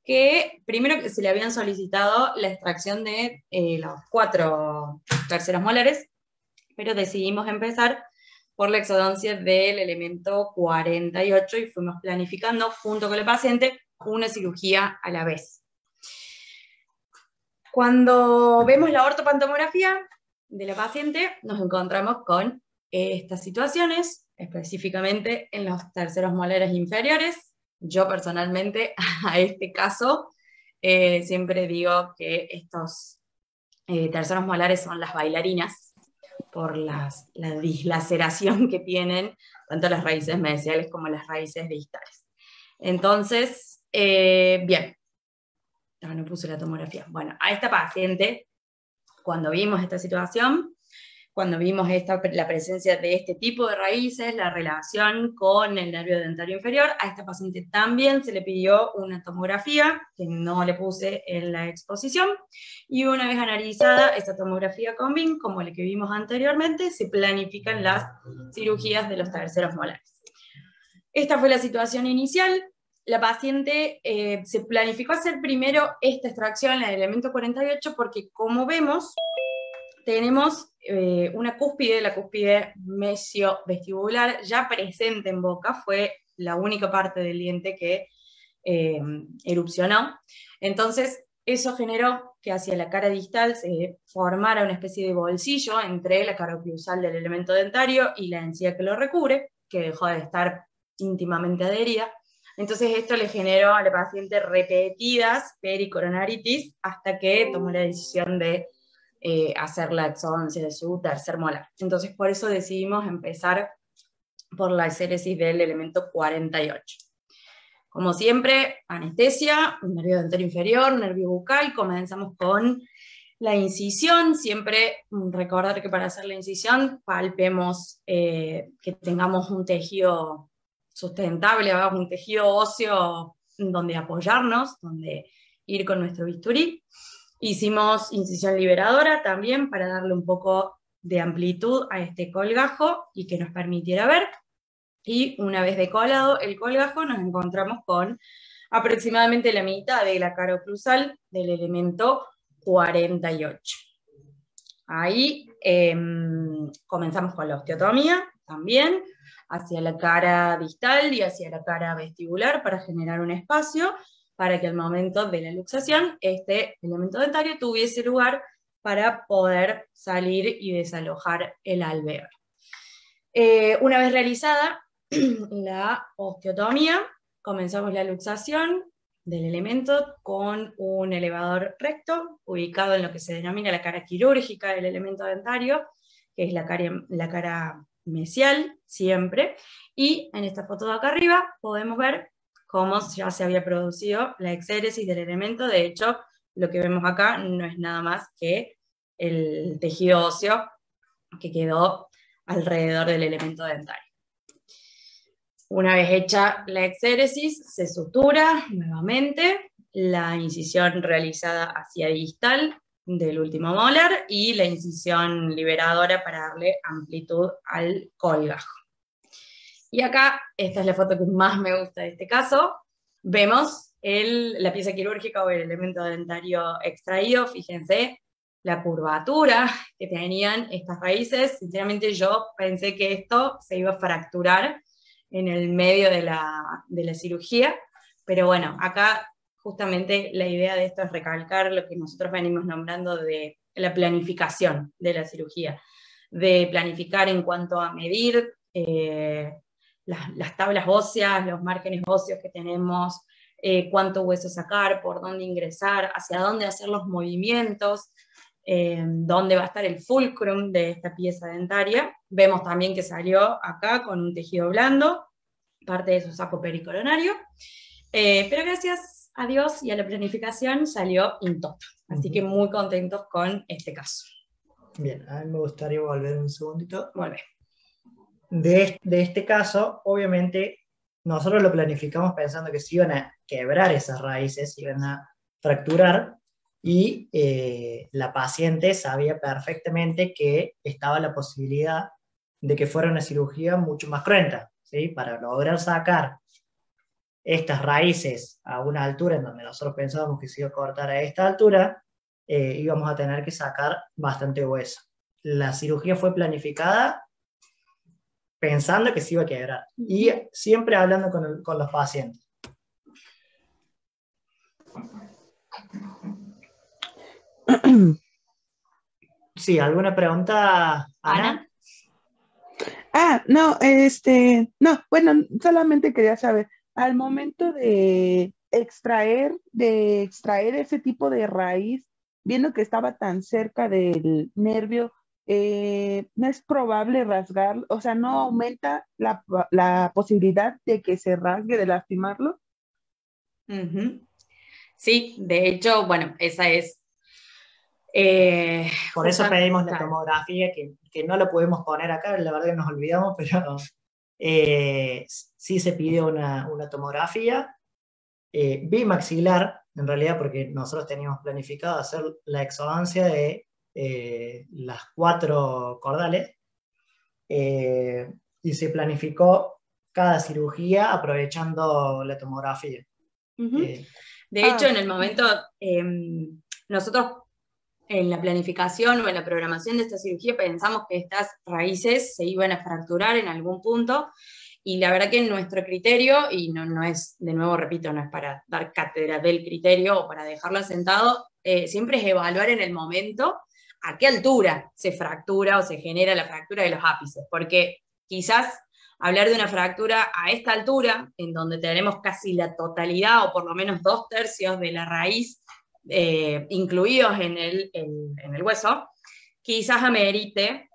que primero que se le habían solicitado la extracción de los 4 terceros molares, pero decidimos empezar por la exodoncia del elemento 48 y fuimos planificando junto con el paciente una cirugía a la vez. Cuando vemos la ortopantomografía de la paciente, nos encontramos con estas situaciones, específicamente en los terceros molares inferiores. Yo personalmente a este caso siempre digo que estos terceros molares son las bailarinas por la dislaceración que tienen tanto las raíces mesiales como las raíces distales. Entonces, bien, no puse la tomografía. Bueno, a esta paciente, cuando vimos esta situación, cuando vimos la presencia de este tipo de raíces, la relación con el nervio dentario inferior, a esta paciente también se le pidió una tomografía, que no le puse en la exposición, y una vez analizada esta tomografía con BIM, como la que vimos anteriormente, se planifican las cirugías de los terceros molares. Esta fue la situación inicial. La paciente se planificó hacer primero esta extracción, el elemento 48, porque como vemos, tenemos una cúspide, la cúspide mesiovestibular ya presente en boca, fue la única parte del diente que erupcionó. Entonces, eso generó que hacia la cara distal se formara una especie de bolsillo entre la cara oclusal del elemento dentario y la encía que lo recubre, que dejó de estar íntimamente adherida. Entonces esto le generó a la paciente repetidas pericoronaritis hasta que tomó la decisión de hacer la exodoncia de su tercer molar. Entonces por eso decidimos empezar por la exéresis del elemento 48. Como siempre, anestesia, nervio dentario inferior, nervio bucal, comenzamos con la incisión. Siempre recordar que para hacer la incisión palpemos que tengamos un tejido sustentable, un tejido óseo donde apoyarnos, donde ir con nuestro bisturí. Hicimos incisión liberadora también para darle un poco de amplitud a este colgajo y que nos permitiera ver. Y una vez decolado el colgajo nos encontramos con aproximadamente la mitad de la cara oclusal del elemento 48. Ahí comenzamos con la osteotomía también, hacia la cara distal y hacia la cara vestibular para generar un espacio para que al momento de la luxación este elemento dentario tuviese lugar para poder salir y desalojar el alveolo. Una vez realizada la osteotomía, comenzamos la luxación del elemento con un elevador recto ubicado en lo que se denomina la cara quirúrgica del elemento dentario, que es la cara mesial siempre, y en esta foto de acá arriba podemos ver cómo ya se había producido la exéresis del elemento. De hecho, lo que vemos acá no es nada más que el tejido óseo que quedó alrededor del elemento dentario. Una vez hecha la exéresis, se sutura nuevamente, la incisión realizada hacia distal del último molar y la incisión liberadora para darle amplitud al colgajo. Y acá, esta es la foto que más me gusta de este caso, vemos la pieza quirúrgica o el elemento dentario extraído. Fíjense la curvatura que tenían estas raíces. Sinceramente yo pensé que esto se iba a fracturar en el medio de la cirugía, pero bueno, acá justamente la idea de esto es recalcar lo que nosotros venimos nombrando de la planificación de la cirugía, de planificar en cuanto a medir las tablas óseas, los márgenes óseos que tenemos, cuánto hueso sacar, por dónde ingresar, hacia dónde hacer los movimientos, dónde va a estar el fulcrum de esta pieza dentaria. Vemos también que salió acá con un tejido blando, parte de su saco pericoronario, pero gracias a Dios y a la planificación salió intacto. Así que muy contentos con este caso. Bien, a mí me gustaría volver un segundito. Volver. De este caso, obviamente, nosotros lo planificamos pensando que se iban a quebrar esas raíces, se iban a fracturar, y la paciente sabía perfectamente que estaba la posibilidad de que fuera una cirugía mucho más cruenta, ¿sí? Para lograr sacar estas raíces a una altura en donde nosotros pensábamos que se iba a cortar a esta altura, íbamos a tener que sacar bastante hueso. La cirugía fue planificada pensando que se iba a quebrar, y siempre hablando con los pacientes. Sí, ¿alguna pregunta, Ana? No, no, bueno, solamente quería saber, al momento de extraer ese tipo de raíz, viendo que estaba tan cerca del nervio, no es probable rasgar, o sea, no aumenta la posibilidad de que se rasgue, de lastimarlo. Sí, de hecho, bueno, esa es... Por eso pedimos la tomografía, que no lo pudimos poner acá, la verdad que nos olvidamos, pero sí se pidió una tomografía bimaxilar, en realidad, porque nosotros teníamos planificado hacer la exodancia de las 4 cordales, y se planificó cada cirugía aprovechando la tomografía. De hecho, en el momento, nosotros en la planificación o en la programación de esta cirugía pensamos que estas raíces se iban a fracturar en algún punto, y la verdad que en nuestro criterio, y no es, de nuevo repito, no es para dar cátedra del criterio o para dejarlo asentado, siempre es evaluar en el momento a qué altura se fractura o se genera la fractura de los ápices, porque quizás hablar de una fractura a esta altura, en donde tenemos casi la totalidad o por lo menos 2/3 de la raíz incluidos en el hueso, quizás amerite,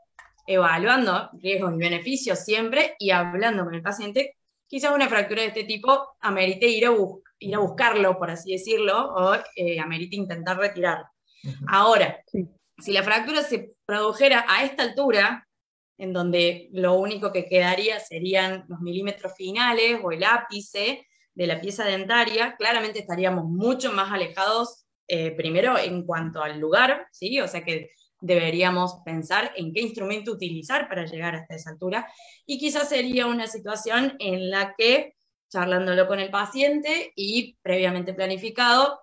evaluando riesgos y beneficios siempre y hablando con el paciente, quizás una fractura de este tipo amerite ir a buscarlo, por así decirlo, o amerite intentar retirarlo. Ahora, si la fractura se produjera a esta altura, en donde lo único que quedaría serían los milímetros finales o el ápice de la pieza dentaria, claramente estaríamos mucho más alejados, primero en cuanto al lugar, ¿sí? O sea que deberíamos pensar en qué instrumento utilizar para llegar hasta esa altura, y quizás sería una situación en la que, charlándolo con el paciente y previamente planificado,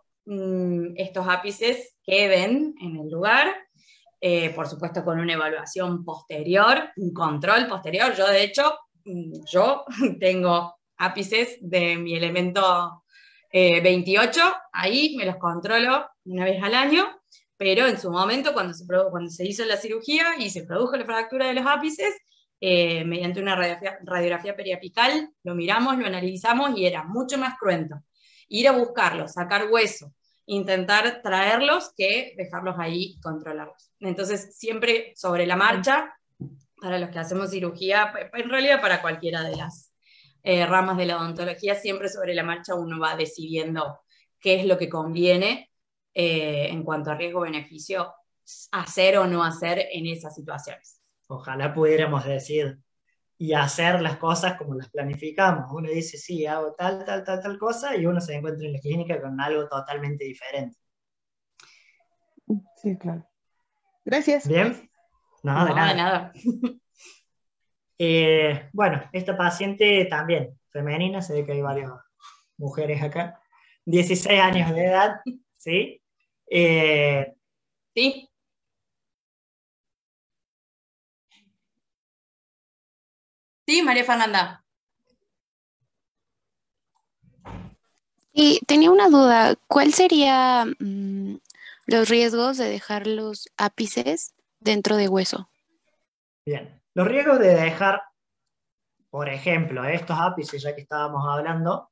estos ápices queden en el lugar, por supuesto con una evaluación posterior, un control posterior. Yo, de hecho, yo tengo ápices de mi elemento 28, ahí me los controlo una vez al año, pero en su momento, cuando se hizo la cirugía y se produjo la fractura de los ápices, mediante una radiografía periapical, lo miramos, lo analizamos y era mucho más cruento ir a buscarlos, sacar hueso, intentar traerlos, que dejarlos ahí y controlarlos. Entonces, siempre sobre la marcha, para los que hacemos cirugía, en realidad para cualquiera de las ramas de la odontología, siempre sobre la marcha uno va decidiendo qué es lo que conviene en cuanto a riesgo-beneficio hacer o no hacer en esas situaciones. Ojalá pudiéramos decir y hacer las cosas como las planificamos. Uno dice, sí, hago tal cosa, y uno se encuentra en la clínica con algo totalmente diferente. Sí, claro. Gracias. ¿Bien? No, de nada. Bueno, esta paciente también, femenina, se ve que hay varias mujeres acá, 16 años de edad, ¿sí? Sí. Sí, María Fernanda. Y tenía una duda, ¿cuál sería los riesgos de dejar los ápices dentro de hueso? Bien, los riesgos de dejar, por ejemplo, estos ápices, ya que estábamos hablando,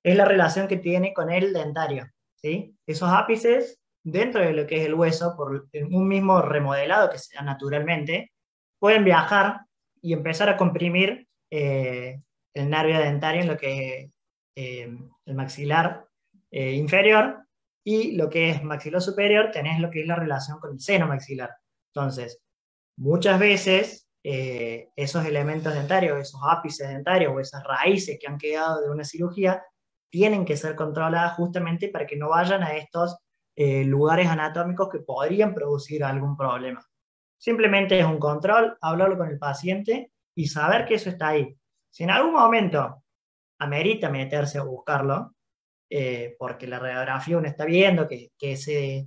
es la relación que tiene con el dentario, ¿sí? Esos ápices, dentro de lo que es el hueso, por un mismo remodelado que se da naturalmente, pueden viajar y empezar a comprimir el nervio dentario en lo que es el maxilar inferior, y lo que es maxilar superior, tenés lo que es la relación con el seno maxilar. Entonces, muchas veces esos elementos dentarios, esos ápices dentarios o esas raíces que han quedado de una cirugía, tienen que ser controladas justamente para que no vayan a estos lugares anatómicos que podrían producir algún problema. Simplemente es un control, hablarlo con el paciente y saber que eso está ahí. Si en algún momento amerita meterse a buscarlo, porque la radiografía uno está viendo que ese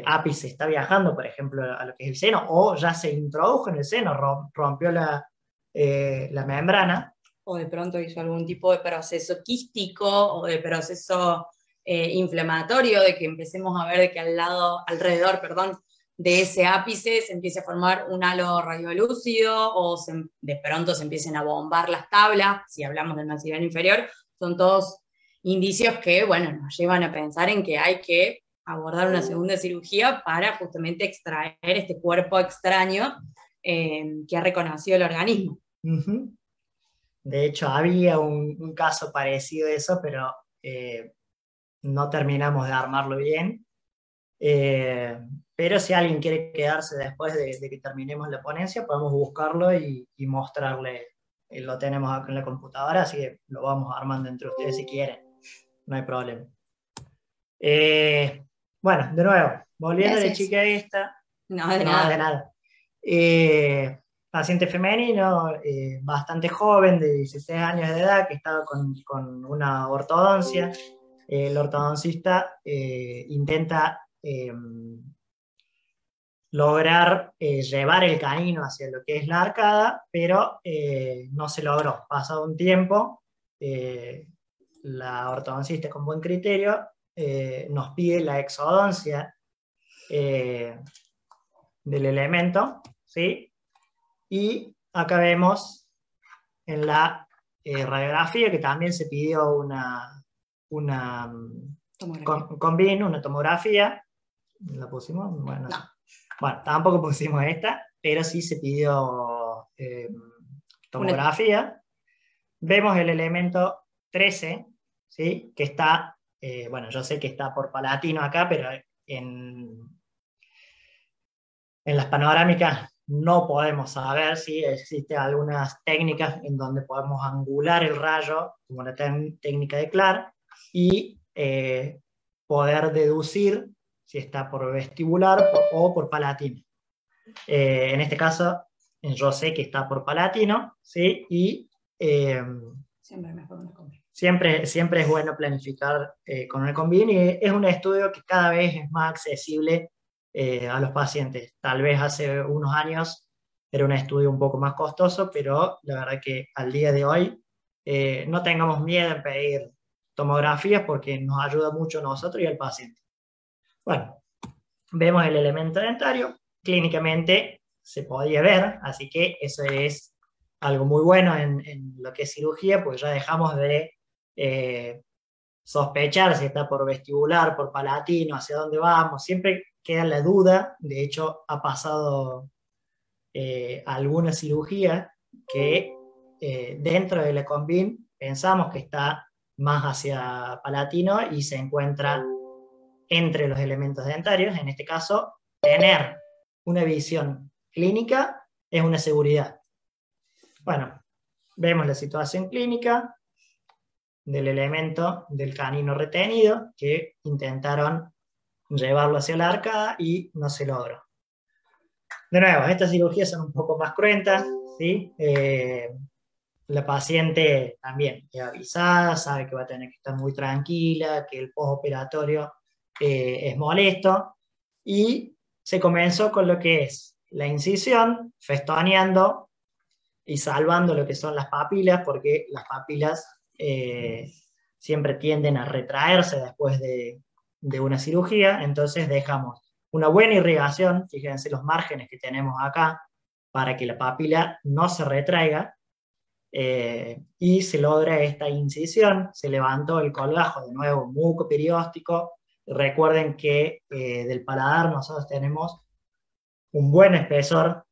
ápice está viajando, por ejemplo, a lo que es el seno, o ya se introdujo en el seno, rompió la membrana. O de pronto hizo algún tipo de proceso quístico o de proceso inflamatorio, de que empecemos a ver de que alrededor, de ese ápice se empiece a formar un halo radiolúcido o de pronto se empiecen a bombar las tablas, si hablamos del maxilar inferior, son todos indicios que, bueno, nos llevan a pensar en que hay que abordar una segunda cirugía para justamente extraer este cuerpo extraño que ha reconocido el organismo. Uh-huh. De hecho, había un caso parecido a eso, pero no terminamos de armarlo bien. Pero si alguien quiere quedarse después de que terminemos la ponencia, podemos buscarlo y mostrarle. Lo tenemos acá en la computadora, así que lo vamos armando entre ustedes si quieren. No hay problema. Bueno, de nuevo, volviendo a la chica esta. No, de nada. Paciente femenino, bastante joven, de 16 años de edad, que estaba con una ortodoncia. El ortodoncista intenta lograr llevar el canino hacia lo que es la arcada, pero no se logró. Pasado un tiempo, la ortodoncista con buen criterio nos pide la exodoncia del elemento, ¿sí? Y acá vemos en la radiografía que también se pidió una tomografía. ¿La pusimos? Bueno, no. Bueno, tampoco pusimos esta, pero sí se pidió tomografía. Vemos el elemento 13, ¿sí? Que está, bueno, yo sé que está por palatino acá, pero en las panorámicas no podemos saber si existen algunas técnicas en donde podemos angular el rayo, como la técnica de Clark, y poder deducir si está por vestibular o por palatino. En este caso, yo sé que está por palatino, ¿sí? Y siempre es bueno planificar con el Convin, y es un estudio que cada vez es más accesible a los pacientes. Tal vez hace unos años era un estudio un poco más costoso, pero la verdad que al día de hoy no tengamos miedo en pedir tomografías porque nos ayuda mucho a nosotros y al paciente. Bueno, vemos el elemento dentario, clínicamente se podía ver, así que eso es algo muy bueno en lo que es cirugía, pues ya dejamos de sospechar si está por vestibular, por palatino, hacia dónde vamos, siempre queda la duda. De hecho ha pasado alguna cirugía que dentro de la Convin pensamos que está más hacia palatino y se encuentra entre los elementos dentarios. En este caso, tener una visión clínica es una seguridad. Bueno, vemos la situación clínica del elemento del canino retenido, que intentaron llevarlo hacia la arcada y no se logró. De nuevo, estas cirugías son un poco más cruentas, ¿sí? La paciente también es avisada, sabe que va a tener que estar muy tranquila, que el postoperatorio es molesto, y se comenzó con lo que es la incisión, festoneando y salvando lo que son las papilas, porque las papilas siempre tienden a retraerse después de una cirugía. Entonces dejamos una buena irrigación, fíjense los márgenes que tenemos acá, para que la papila no se retraiga, y se logra esta incisión. Se levantó el colgajo, de nuevo muco perióstico. Recuerden que del paladar nosotros tenemos un buen espesor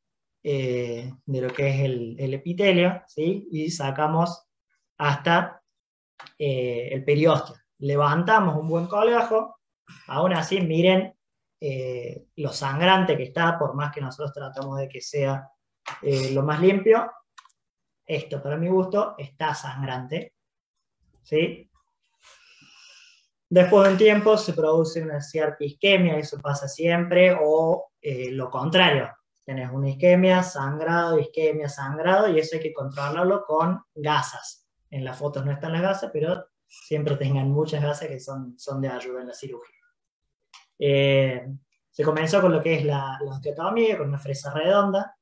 de lo que es el epitelio, ¿sí? Y sacamos hasta el periósteo. Levantamos un buen colgajo. Aún así, miren lo sangrante que está, por más que nosotros tratamos de que sea lo más limpio. Esto, para mi gusto, está sangrante, ¿sí? Después de un tiempo se produce una cierta isquemia, eso pasa siempre, o lo contrario, tenés una isquemia, sangrado, y eso hay que controlarlo con gasas. en las fotos no están las gasas, pero siempre tengan muchas gasas que son de ayuda en la cirugía. Se comenzó con lo que es la osteotomía, con una fresa redonda,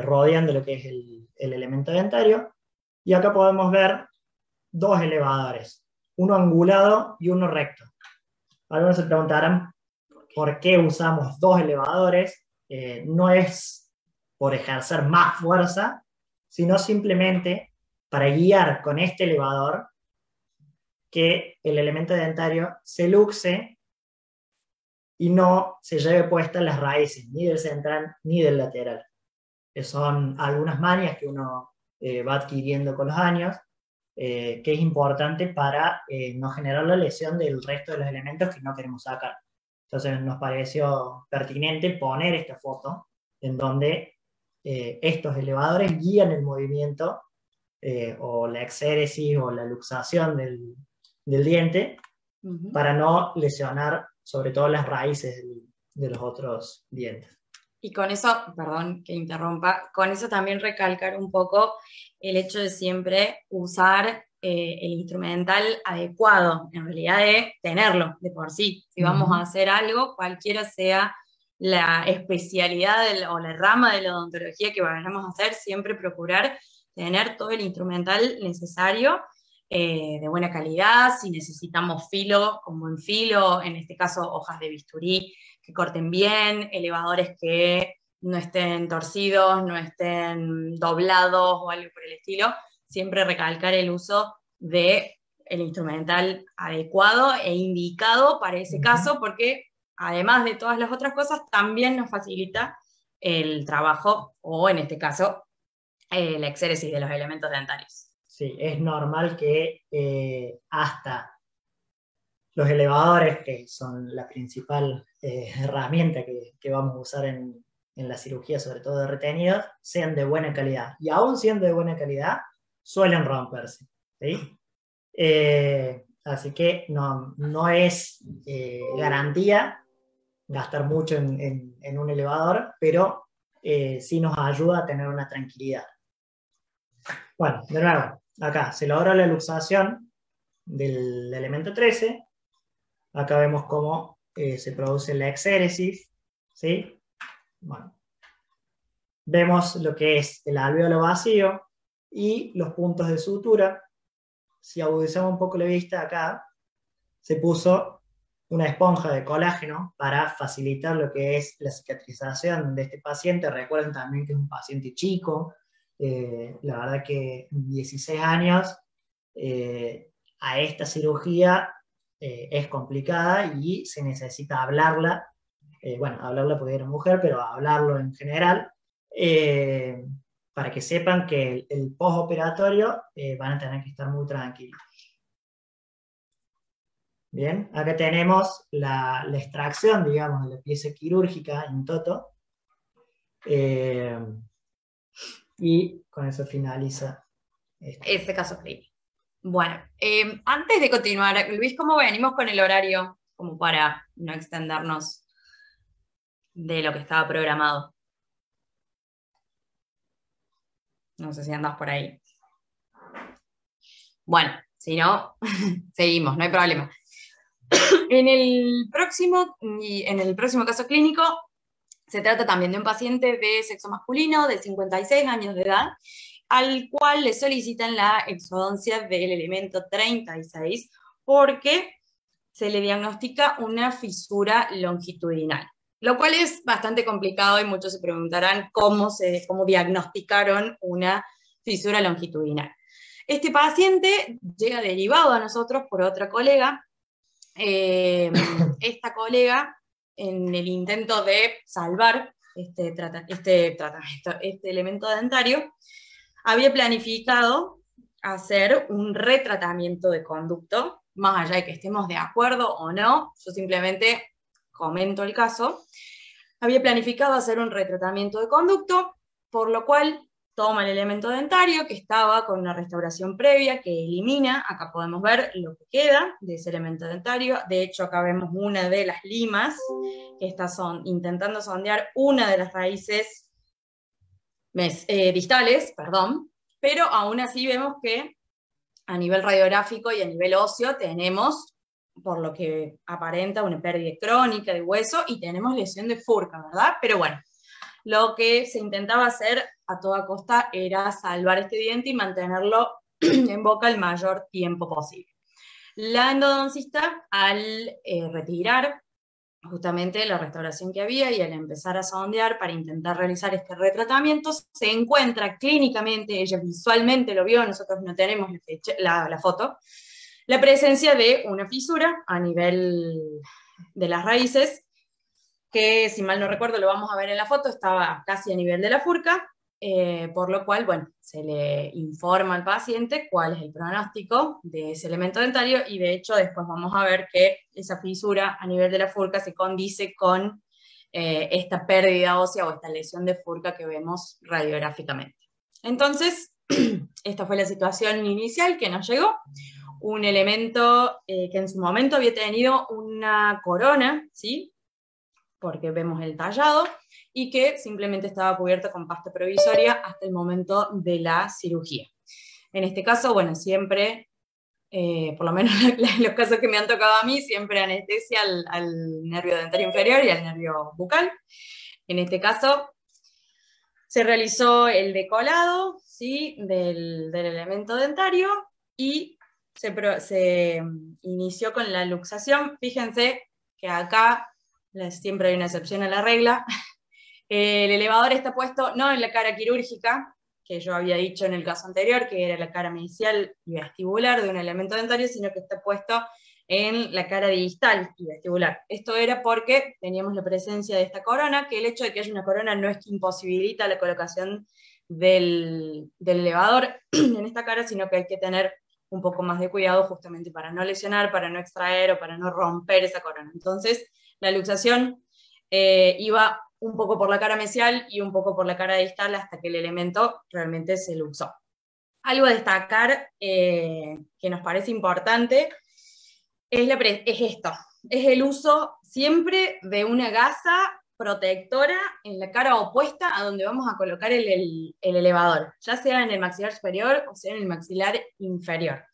rodeando lo que es el elemento dentario, y acá podemos ver dos elevadores, uno angulado y uno recto. Algunos se preguntarán por qué usamos dos elevadores. No es por ejercer más fuerza, sino simplemente para guiar con este elevador que el elemento dentario se luxe y no se lleve puestas las raíces, ni del central ni del lateral. Que son algunas mañas que uno va adquiriendo con los años, que es importante para no generar la lesión del resto de los elementos que no queremos sacar. Entonces nos pareció pertinente poner esta foto en donde estos elevadores guían el movimiento o la exéresis o la luxación del diente para no lesionar sobre todo las raíces de los otros dientes. Y con eso, perdón que interrumpa, con eso también recalcar un poco el hecho de siempre usar el instrumental adecuado, en realidad de tenerlo de por sí. Si vamos a hacer algo, cualquiera sea la especialidad o la rama de la odontología que vayamos a hacer, siempre procurar tener todo el instrumental necesario, de buena calidad. Si necesitamos filo, con buen filo, en este caso hojas de bisturí que corten bien, elevadores que no estén torcidos, no estén doblados o algo por el estilo. Siempre recalcar el uso del instrumental adecuado e indicado para ese caso, porque además de todas las otras cosas, también nos facilita el trabajo, o en este caso, la exéresis de los elementos dentarios. Sí, es normal que hasta los elevadores, que son la principal herramienta que vamos a usar en la cirugía, sobre todo de retenidos, sean de buena calidad. Y aún siendo de buena calidad, suelen romperse, ¿sí? Así que no es garantía gastar mucho en un elevador, pero sí nos ayuda a tener una tranquilidad. Bueno, de nuevo, acá se logra la luxación del elemento 13. Acá vemos cómo se produce la exéresis, ¿sí? Bueno, vemos lo que es el alvéolo vacío y los puntos de sutura. Si agudizamos un poco la vista, acá se puso una esponja de colágeno para facilitar lo que es la cicatrización de este paciente. Recuerden también que es un paciente chico. La verdad que 16 años a esta cirugía es complicada y se necesita hablarla, hablarla porque era mujer, pero hablarlo en general, para que sepan que el postoperatorio van a tener que estar muy tranquilos. Bien, acá tenemos la extracción, digamos, de la pieza quirúrgica in toto, y con eso finaliza este caso clínico. Bueno, antes de continuar, Luis, ¿cómo venimos con el horario? Como para no extendernos de lo que estaba programado. No sé si andas por ahí. Bueno, si no, seguimos, no hay problema. En el próximo caso clínico se trata también de un paciente de sexo masculino de 56 años de edad, al cual le solicitan la exodoncia del elemento 36 porque se le diagnostica una fisura longitudinal, lo cual es bastante complicado y muchos se preguntarán cómo diagnosticaron una fisura longitudinal. Este paciente llega derivado a nosotros por otra colega. Esta colega, en el intento de salvar este elemento dentario, había planificado hacer un retratamiento de conducto, más allá de que estemos de acuerdo o no, yo simplemente comento el caso. Había planificado hacer un retratamiento de conducto, por lo cual toma el elemento dentario que estaba con una restauración previa que elimina. Acá podemos ver lo que queda de ese elemento dentario. De hecho, acá vemos una de las limas que estas son intentando sondear una de las raíces distales, perdón, pero aún así vemos que a nivel radiográfico y a nivel óseo tenemos, por lo que aparenta, una pérdida crónica de hueso y tenemos lesión de Furca, ¿verdad? Pero bueno, lo que se intentaba hacer a toda costa era salvar este diente y mantenerlo en boca el mayor tiempo posible. La endodoncista, al retirar justamente la restauración que había y al empezar a sondear para intentar realizar este retratamiento, se encuentra clínicamente, ella visualmente lo vio, nosotros no tenemos la foto, la presencia de una fisura a nivel de las raíces, que si mal no recuerdo lo vamos a ver en la foto, estaba casi a nivel de la Furca, por lo cual, bueno, se le informa al paciente cuál es el pronóstico de ese elemento dentario y de hecho después vamos a ver que esa fisura a nivel de la Furca se condice con esta pérdida ósea o esta lesión de Furca que vemos radiográficamente. Entonces, esta fue la situación inicial que nos llegó. Un elemento que en su momento había tenido una corona, ¿sí? Porque vemos el tallado, y que simplemente estaba cubierto con pasta provisoria hasta el momento de la cirugía. En este caso, bueno, siempre, por lo menos en los casos que me han tocado a mí, siempre anestesia al nervio dentario inferior y al nervio bucal. En este caso, se realizó el decolado, ¿sí? del elemento dentario y se inició con la luxación. Fíjense que acá siempre hay una excepción a la regla. El elevador está puesto no en la cara quirúrgica, que yo había dicho en el caso anterior, que era la cara mesial y vestibular de un elemento dentario, sino que está puesto en la cara distal y vestibular. Esto era porque teníamos la presencia de esta corona, que el hecho de que haya una corona no es que imposibilita la colocación del elevador en esta cara, sino que hay que tener un poco más de cuidado justamente para no lesionar, para no extraer o para no romper esa corona. Entonces, la luxación iba un poco por la cara mesial y un poco por la cara distal hasta que el elemento realmente se luxó. Algo a destacar que nos parece importante es esto, es el uso siempre de una gasa protectora en la cara opuesta a donde vamos a colocar el elevador, ya sea en el maxilar superior o sea en el maxilar inferior.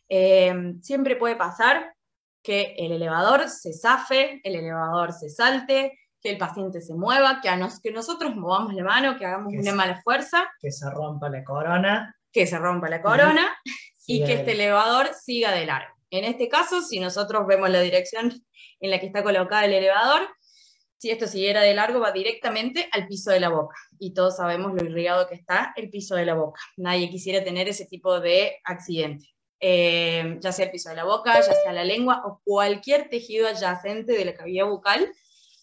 Siempre puede pasar que el elevador se zafe, el elevador se salte, que el paciente se mueva, que nosotros movamos la mano, que hagamos una mala fuerza. Que se rompa la corona. Que se rompa la corona y que este elevador siga de largo. En este caso, si nosotros vemos la dirección en la que está colocada el elevador, si esto siguiera de largo, va directamente al piso de la boca. Y todos sabemos lo irrigado que está el piso de la boca. Nadie quisiera tener ese tipo de accidente. Ya sea el piso de la boca, ya sea la lengua o cualquier tejido adyacente de la cavidad bucal,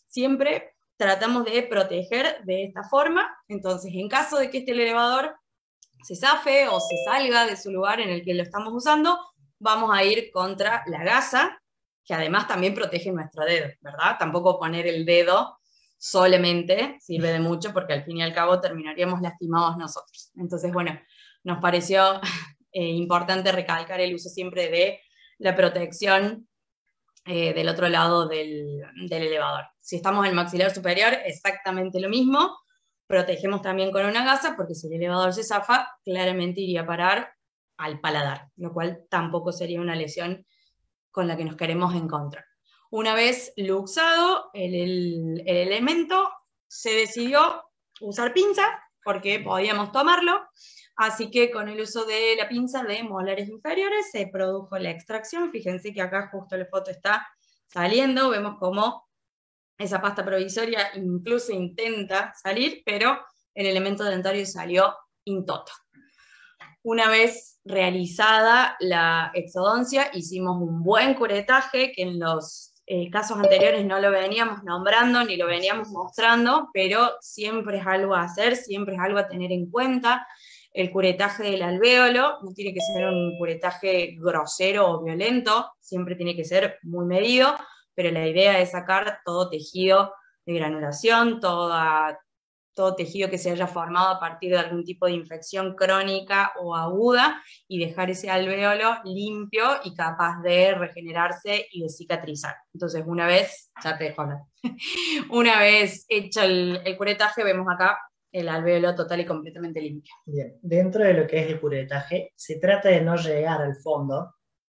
siempre tratamos de proteger de esta forma. Entonces, en caso de que este elevador se zafe o se salga de su lugar en el que lo estamos usando, vamos a ir contra la gasa, que además también protege nuestro dedo, ¿verdad? Tampoco poner el dedo solamente sirve de mucho, porque al fin y al cabo terminaríamos lastimados nosotros. Entonces, bueno, nos pareció importante recalcar el uso siempre de la protección del otro lado del elevador. Si estamos en el maxilar superior, exactamente lo mismo, protegemos también con una gasa, porque si el elevador se zafa, claramente iría a parar al paladar, lo cual tampoco sería una lesión con la que nos queremos encontrar. Una vez luxado el elemento, se decidió usar pinza, porque podíamos tomarlo, así que con el uso de la pinza de molares inferiores se produjo la extracción. Fíjense que acá justo la foto está saliendo, vemos cómo esa pasta provisoria incluso intenta salir, pero el elemento dentario salió intoto. Una vez realizada la exodoncia, hicimos un buen curetaje, que en los casos anteriores no lo veníamos nombrando ni lo veníamos mostrando, pero siempre es algo a hacer, siempre es algo a tener en cuenta. El curetaje del alvéolo no tiene que ser un curetaje grosero o violento, siempre tiene que ser muy medido, pero la idea es sacar todo tejido de granulación, todo tejido que se haya formado a partir de algún tipo de infección crónica o aguda, y dejar ese alvéolo limpio y capaz de regenerarse y de cicatrizar. Entonces, una vez, ya te dejo hablar. Una vez hecho el curetaje, vemos acá el alvéolo total y completamente limpio. Bien, dentro de lo que es el curetaje, se trata de no llegar al fondo,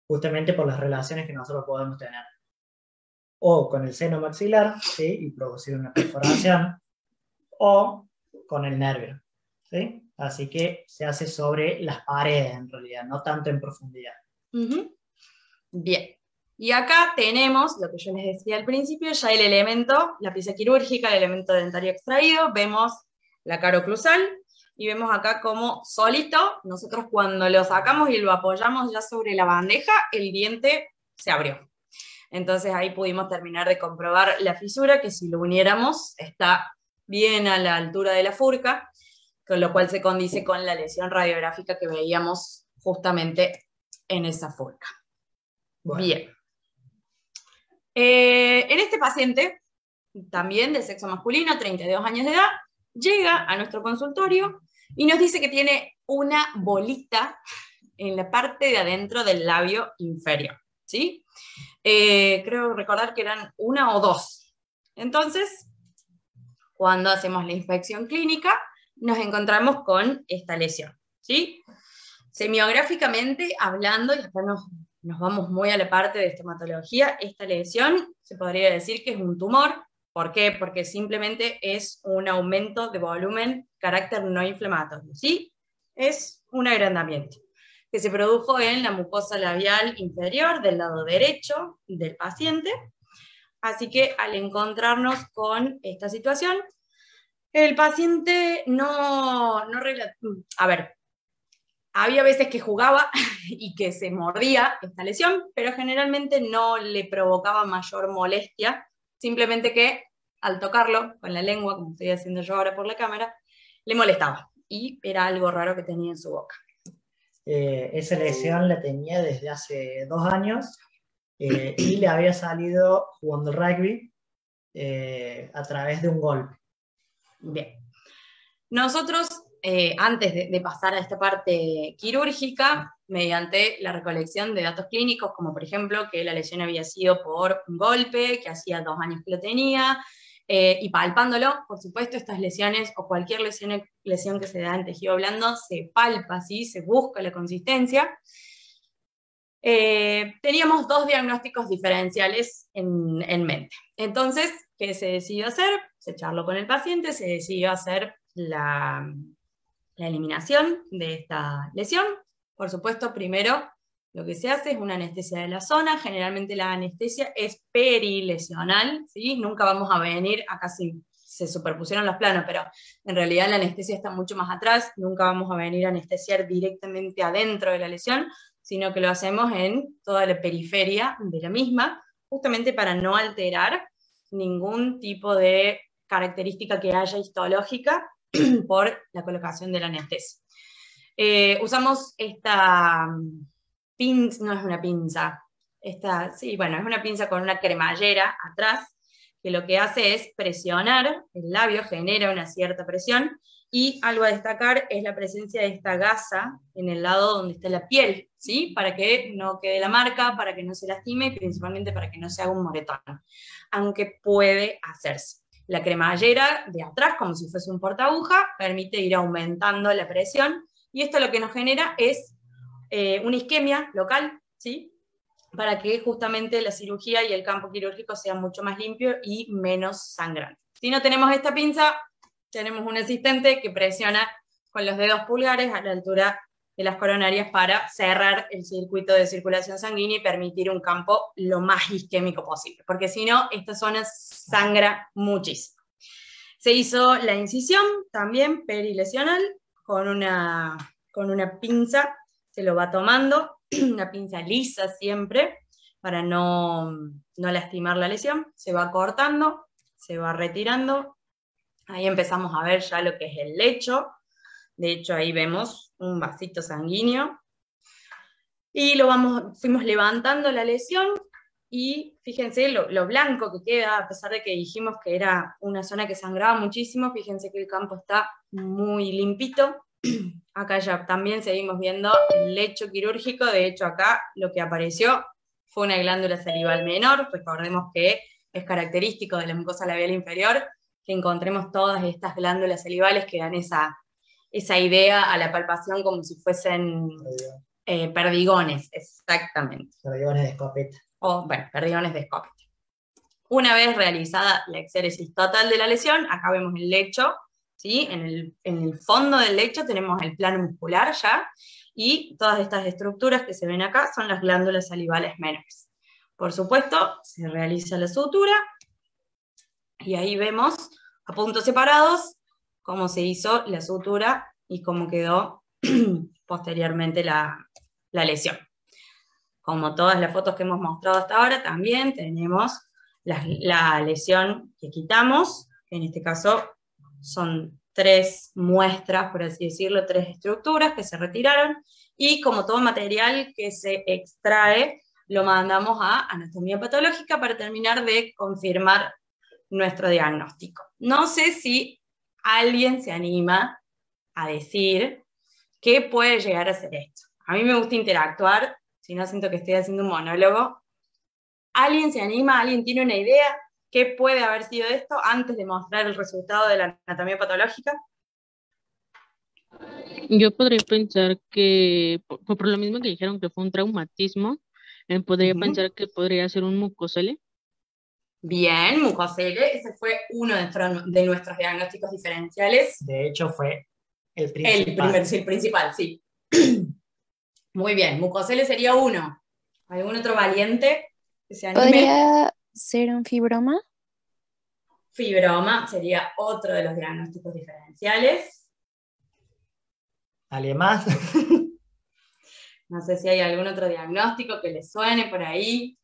justamente por las relaciones que nosotros podemos tener. O con el seno maxilar, ¿sí? Y producir una perforación, o con el nervio, ¿sí? Así que se hace sobre las paredes, en realidad, no tanto en profundidad. Bien. Y acá tenemos, lo que yo les decía al principio, ya el elemento, la pieza quirúrgica, el elemento dentario extraído, vemos la caro-oclusal, y vemos acá como solito, nosotros cuando lo sacamos y lo apoyamos ya sobre la bandeja, el diente se abrió. Entonces ahí pudimos terminar de comprobar la fisura, que si lo uniéramos está bien a la altura de la furca, con lo cual se condice con la lesión radiográfica que veíamos justamente en esa furca. Bueno. Bien. En este paciente, también de sexo masculino, 32 años de edad, llega a nuestro consultorio y nos dice que tiene una bolita en la parte de adentro del labio inferior, ¿sí? Creo recordar que eran 1 o 2. Entonces, cuando hacemos la inspección clínica, nos encontramos con esta lesión, ¿sí? Semiográficamente hablando, y acá nos vamos muy a la parte de estomatología, esta lesión se podría decir que es un tumor. ¿Por qué? Porque simplemente es un aumento de volumen, carácter no inflamatorio, ¿sí? Es un agrandamiento que se produjo en la mucosa labial inferior del lado derecho del paciente. Así que al encontrarnos con esta situación, el paciente había veces que jugaba y que se mordía esta lesión, pero generalmente no le provocaba mayor molestia, simplemente que al tocarlo con la lengua, como estoy haciendo yo ahora por la cámara, le molestaba y era algo raro que tenía en su boca. Esa lesión la tenía desde hace 2 años y le había salido jugando rugby a través de un golpe. Bien. Nosotros, antes de pasar a esta parte quirúrgica, mediante la recolección de datos clínicos, como por ejemplo que la lesión había sido por un golpe, que hacía 2 años que lo tenía, y palpándolo, por supuesto, estas lesiones o cualquier lesión que se da en tejido blando se palpa, ¿sí? Se busca la consistencia. Teníamos 2 diagnósticos diferenciales en mente. Entonces, ¿qué se decidió hacer? Se charló con el paciente, se decidió hacer la eliminación de esta lesión. Por supuesto, primero lo que se hace es una anestesia de la zona. Generalmente la anestesia es perilesional, ¿sí? Nunca vamos a venir, acá sí se superpusieron los planos, pero en realidad la anestesia está mucho más atrás. Nunca vamos a venir a anestesiar directamente adentro de la lesión, sino que lo hacemos en toda la periferia de la misma, justamente para no alterar ningún tipo de característica que haya histológica por la colocación de la anestesia. Usamos esta pinza, no es una pinza, es una pinza con una cremallera atrás, que lo que hace es presionar el labio, genera una cierta presión, y algo a destacar es la presencia de esta gasa en el lado donde está la piel, ¿sí? Para que no quede la marca, para que no se lastime y principalmente para que no se haga un moretón, aunque puede hacerse. La cremallera de atrás, como si fuese un portaaguja, permite ir aumentando la presión, y esto lo que nos genera es una isquemia local, ¿sí? Para que justamente la cirugía y el campo quirúrgico sea mucho más limpio y menos sangrante. Si no tenemos esta pinza, tenemos un asistente que presiona con los dedos pulgares a la altura de las coronarias para cerrar el circuito de circulación sanguínea y permitir un campo lo más isquémico posible, porque si no, esta zona sangra muchísimo. Se hizo la incisión también perilesional con una pinza, se lo va tomando, una pinza lisa siempre, para no lastimar la lesión, se va cortando, se va retirando. Ahí empezamos a ver ya lo que es el lecho. De hecho, ahí vemos un vasito sanguíneo. Y fuimos levantando la lesión, y fíjense lo blanco que queda, a pesar de que dijimos que era una zona que sangraba muchísimo. Fíjense que el campo está muy limpito. Acá ya también seguimos viendo el lecho quirúrgico. De hecho, acá lo que apareció fue una glándula salival menor. Recordemos que es característico de la mucosa labial inferior que encontremos todas estas glándulas salivales que dan esa idea a la palpación como si fuesen perdigones, exactamente. Perdigones de escopeta. O, bueno, perdigones de escopeta. Una vez realizada la exéresis total de la lesión, acá vemos el lecho, ¿sí? En el fondo del lecho tenemos el plano muscular ya, y todas estas estructuras que se ven acá son las glándulas salivales menores. Por supuesto, se realiza la sutura, y ahí vemos a puntos separados cómo se hizo la sutura y cómo quedó posteriormente la lesión. Como todas las fotos que hemos mostrado hasta ahora, también tenemos la lesión que quitamos, que en este caso son 3 muestras, por así decirlo, 3 estructuras que se retiraron, y como todo material que se extrae, lo mandamos a anatomía patológica para terminar de confirmar nuestro diagnóstico. No sé si alguien se anima a decir qué puede llegar a ser esto. A mí me gusta interactuar, si no siento que estoy haciendo un monólogo. ¿Alguien se anima? ¿Alguien tiene una idea? ¿Qué puede haber sido esto antes de mostrar el resultado de la anatomía patológica? Yo podría pensar que, por lo mismo que dijeron que fue un traumatismo, podría pensar que podría ser un mucosele. Bien, mucosele, ese fue uno de nuestros diagnósticos diferenciales. De hecho, fue el principal. El principal, sí. Muy bien, mucosele sería uno. ¿Algún otro valiente que se anime? ¿Podría ser un fibroma? Fibroma sería otro de los diagnósticos diferenciales. ¿Alguien más? No sé si hay algún otro diagnóstico que les suene por ahí,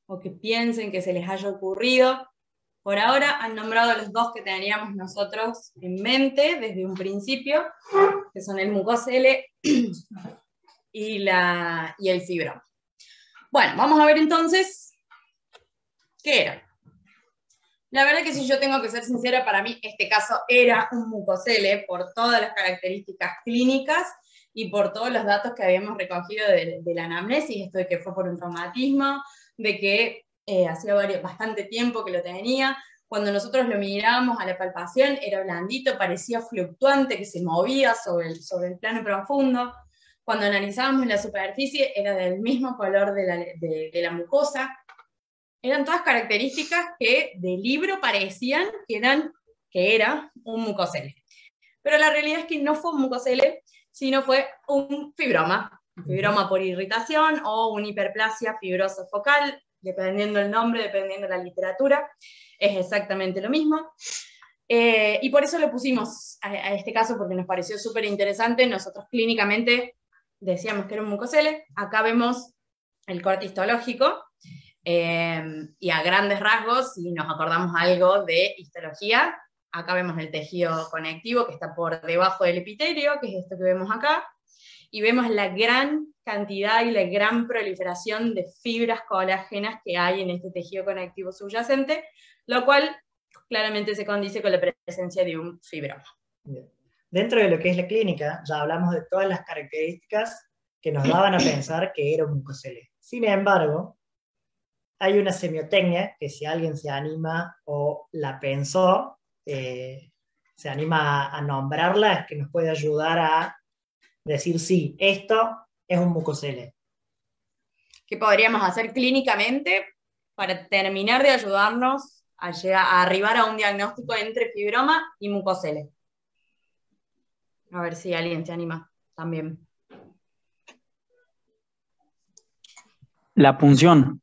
o que piensen que se les haya ocurrido. Por ahora han nombrado los 2 que teníamos nosotros en mente desde un principio, que son el mucosele y el fibroma. Bueno, vamos a ver entonces qué era. La verdad que si yo tengo que ser sincera, para mí este caso era un mucosele por todas las características clínicas y por todos los datos que habíamos recogido de la anamnesis, esto de que fue por un traumatismo, de que hacía bastante tiempo que lo tenía. Cuando nosotros lo mirábamos a la palpación era blandito, parecía fluctuante, que se movía sobre el plano profundo. Cuando analizábamos la superficie era del mismo color de la mucosa. Eran todas características que de libro parecían que era un mucosele. Pero la realidad es que no fue un mucosele, sino fue un fibroma. Un fibroma por irritación o una hiperplasia fibrosa focal, dependiendo el nombre, dependiendo la literatura, es exactamente lo mismo. Y por eso lo pusimos a este caso, porque nos pareció súper interesante. Nosotros clínicamente decíamos que era un mucosele. Acá vemos el corte histológico, y a grandes rasgos, si nos acordamos algo de histología, acá vemos el tejido conectivo que está por debajo del epitelio, que es esto que vemos acá, y vemos la gran cantidad y la gran proliferación de fibras colágenas que hay en este tejido conectivo subyacente, lo cual claramente se condice con la presencia de un fibroma. Bien. Dentro de lo que es la clínica, ya hablamos de todas las características que nos daban a pensar que era un mucosele. Sin embargo, hay una semiotecnia que si alguien se anima o la pensó, se anima a nombrarla, es que nos puede ayudar a decir sí, esto es un mucosele. ¿Qué podríamos hacer clínicamente para terminar de ayudarnos a arribar a un diagnóstico entre fibroma y mucosele? A ver si alguien se anima también. La punción.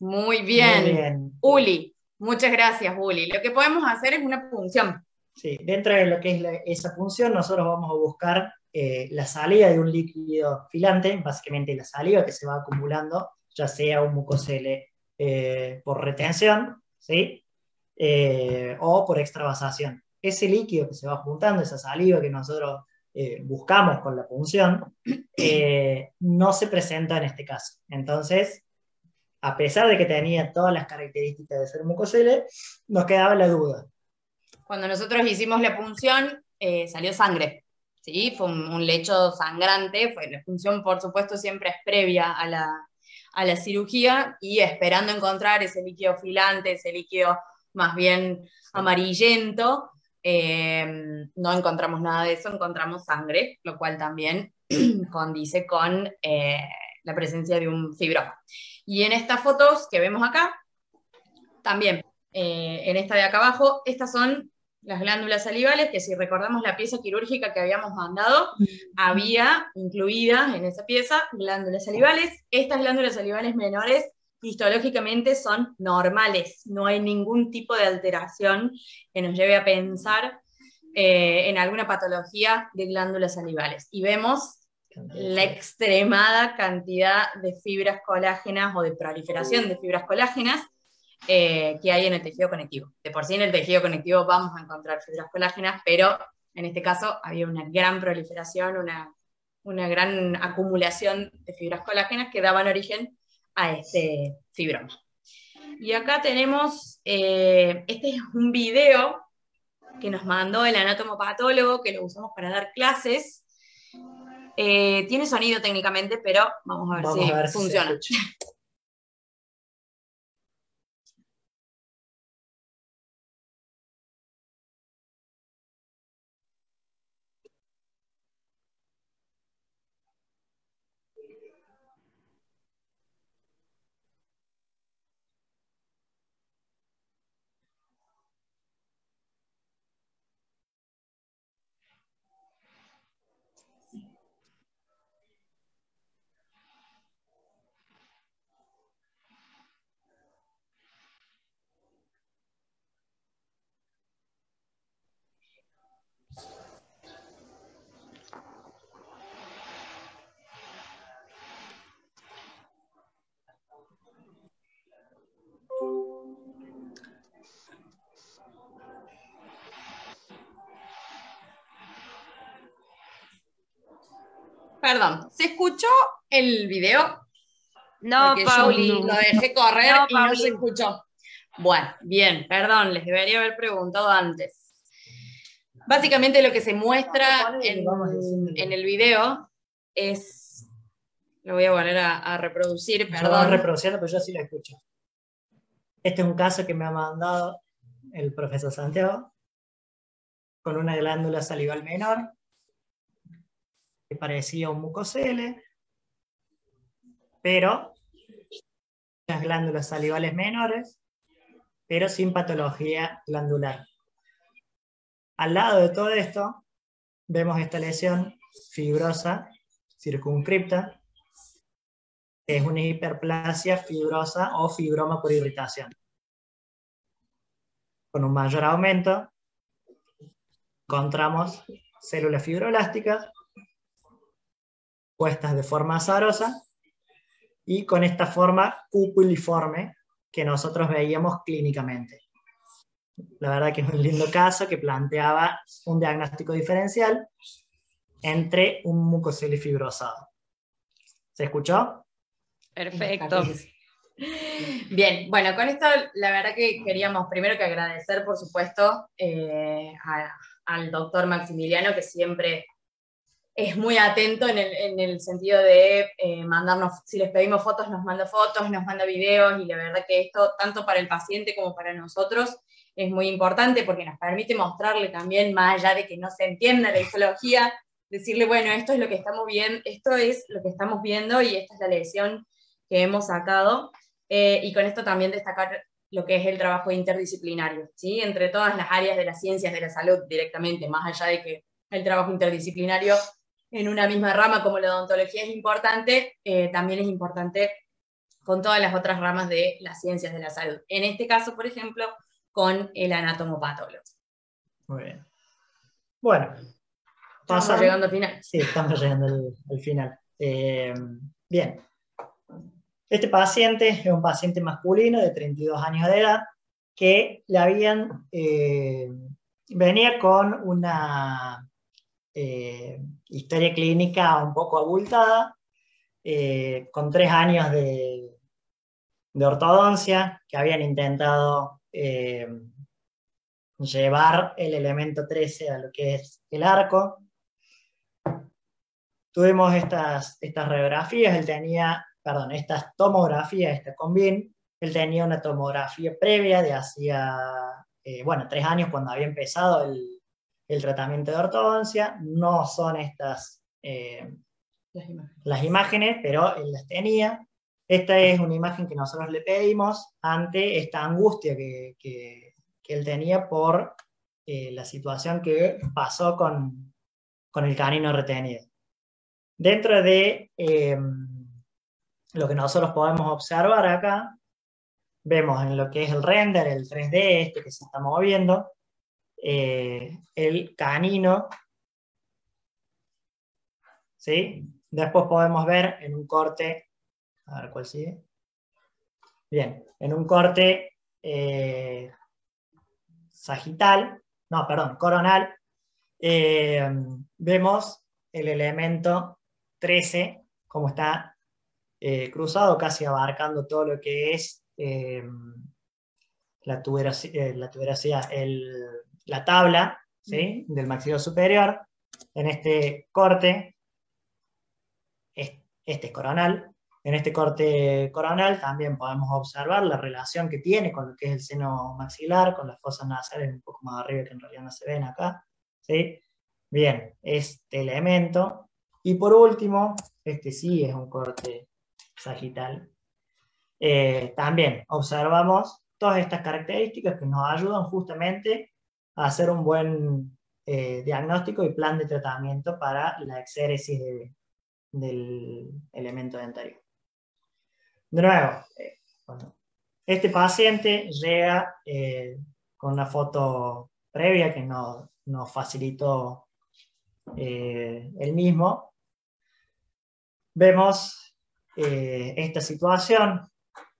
Muy bien. Muy bien. Uli, muchas gracias, Uli. Lo que podemos hacer es una punción. Sí, dentro de lo que es esa punción, nosotros vamos a buscar la salida de un líquido filante, básicamente la saliva que se va acumulando, ya sea un mucosele por retención, ¿sí? O por extravasación. Ese líquido que se va juntando, esa saliva que nosotros buscamos con la punción, no se presenta en este caso. Entonces, a pesar de que tenía todas las características de ser mucosele, nos quedaba la duda. Cuando nosotros hicimos la punción, salió sangre, ¿sí? Fue un lecho sangrante. La punción, por supuesto, siempre es previa a la cirugía, y esperando encontrar ese líquido filante, ese líquido más bien amarillento. No encontramos nada de eso, encontramos sangre, lo cual también condice con la presencia de un fibroma. Y en estas fotos que vemos acá, también en esta de acá abajo, estas son las glándulas salivales, que si recordamos la pieza quirúrgica que habíamos mandado, había incluidas en esa pieza glándulas salivales. Estas glándulas salivales menores histológicamente son normales, no hay ningún tipo de alteración que nos lleve a pensar en alguna patología de glándulas salivales. Y vemos la extremada cantidad de fibras colágenas o de proliferación de fibras colágenas que hay en el tejido conectivo. De por sí en el tejido conectivo vamos a encontrar fibras colágenas, pero en este caso había una gran proliferación, una gran acumulación de fibras colágenas que daban origen a este fibroma. Y acá tenemos, este es un video que nos mandó el anatomopatólogo, que lo usamos para dar clases. Tiene sonido técnicamente, pero vamos a ver si funciona. Perdón, ¿se escuchó el video? No, Porque Pauli. yo lo dejé correr No, y no Pauli. se escuchó. Bueno, bien, perdón, les debería haber preguntado antes. Básicamente lo que se muestra en el video es... Lo voy a volver a reproducir, Yo perdón. reproduciendo, pero yo sí la escucho. Este es un caso que me ha mandado el profesor Santiago con una glándula salival menor que parecía un mucocele, pero las glándulas salivales menores, pero sin patología glandular. Al lado de todo esto, vemos esta lesión fibrosa, circunscripta, que es una hiperplasia fibrosa o fibroma por irritación. Con un mayor aumento, encontramos células fibroblásticas puestas de forma azarosa y con esta forma cupuliforme que nosotros veíamos clínicamente. La verdad que es un lindo caso que planteaba un diagnóstico diferencial entre un mucocele fibrosado. ¿Se escuchó? Perfecto. Bien, bueno, con esto la verdad que queríamos primero que agradecer, por supuesto, al doctor Maximiliano, que siempre es muy atento en el sentido de mandarnos, si les pedimos fotos, nos manda videos, y la verdad que esto, tanto para el paciente como para nosotros, es muy importante porque nos permite mostrarle también, más allá de que no se entienda la histología, decirle, bueno, esto es lo que estamos viendo, esto es lo que estamos viendo y esta es la lesión que hemos sacado. Y con esto también destacar lo que es el trabajo interdisciplinario, ¿sí? Entre todas las áreas de las ciencias de la salud directamente, más allá de que el trabajo interdisciplinario en una misma rama como la odontología es importante, también es importante con todas las otras ramas de las ciencias de la salud. En este caso, por ejemplo, con el anatomopatólogo. Muy bien. Bueno, estamos llegando al final. Sí, estamos llegando al final. Bien. Este paciente es un paciente masculino de 32 años de edad que le habían, venía con una historia clínica un poco abultada, con 3 años de ortodoncia, que habían intentado llevar el elemento 13 a lo que es el arco. Tuvimos estas radiografías, él tenía, estas tomografías, esta combin, Él tenía una tomografía previa de hacía, 3 años cuando había empezado el tratamiento de ortodoncia. No son estas las imágenes, pero él las tenía. Esta es una imagen que nosotros le pedimos ante esta angustia que él tenía por la situación que pasó con el canino retenido. Dentro de lo que nosotros podemos observar acá, vemos en lo que es el render, el 3D que se está moviendo, el canino, ¿sí? Después podemos ver en un corte, a ver cuál sigue. Bien, en un corte coronal, vemos el elemento 13, como está cruzado, casi abarcando todo lo que es la tabla, ¿sí? Del maxilar superior. En este corte, este es coronal. En este corte coronal también podemos observar la relación que tiene con lo que es el seno maxilar, con las fosas nasales un poco más arriba, que en realidad no se ven acá, ¿sí? Bien, este elemento. Y por último, este sí es un corte sagital. También observamos todas estas características que nos ayudan justamente a hacer un buen diagnóstico y plan de tratamiento para la exéresis del elemento dentario. De nuevo, este paciente llega con una foto previa que nos facilitó él mismo. Vemos esta situación,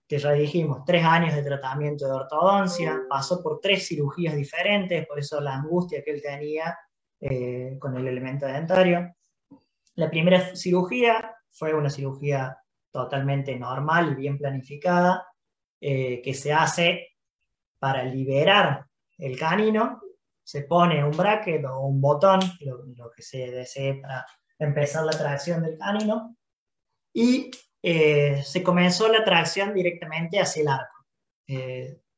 que ya dijimos, 3 años de tratamiento de ortodoncia, pasó por 3 cirugías diferentes, por eso la angustia que él tenía con el elemento dentario. La primera cirugía fue una cirugía totalmente normal y bien planificada, que se hace para liberar el canino. Se pone un bracket o un botón, lo que se desee para empezar la tracción del canino, y se comenzó la tracción directamente hacia el arco.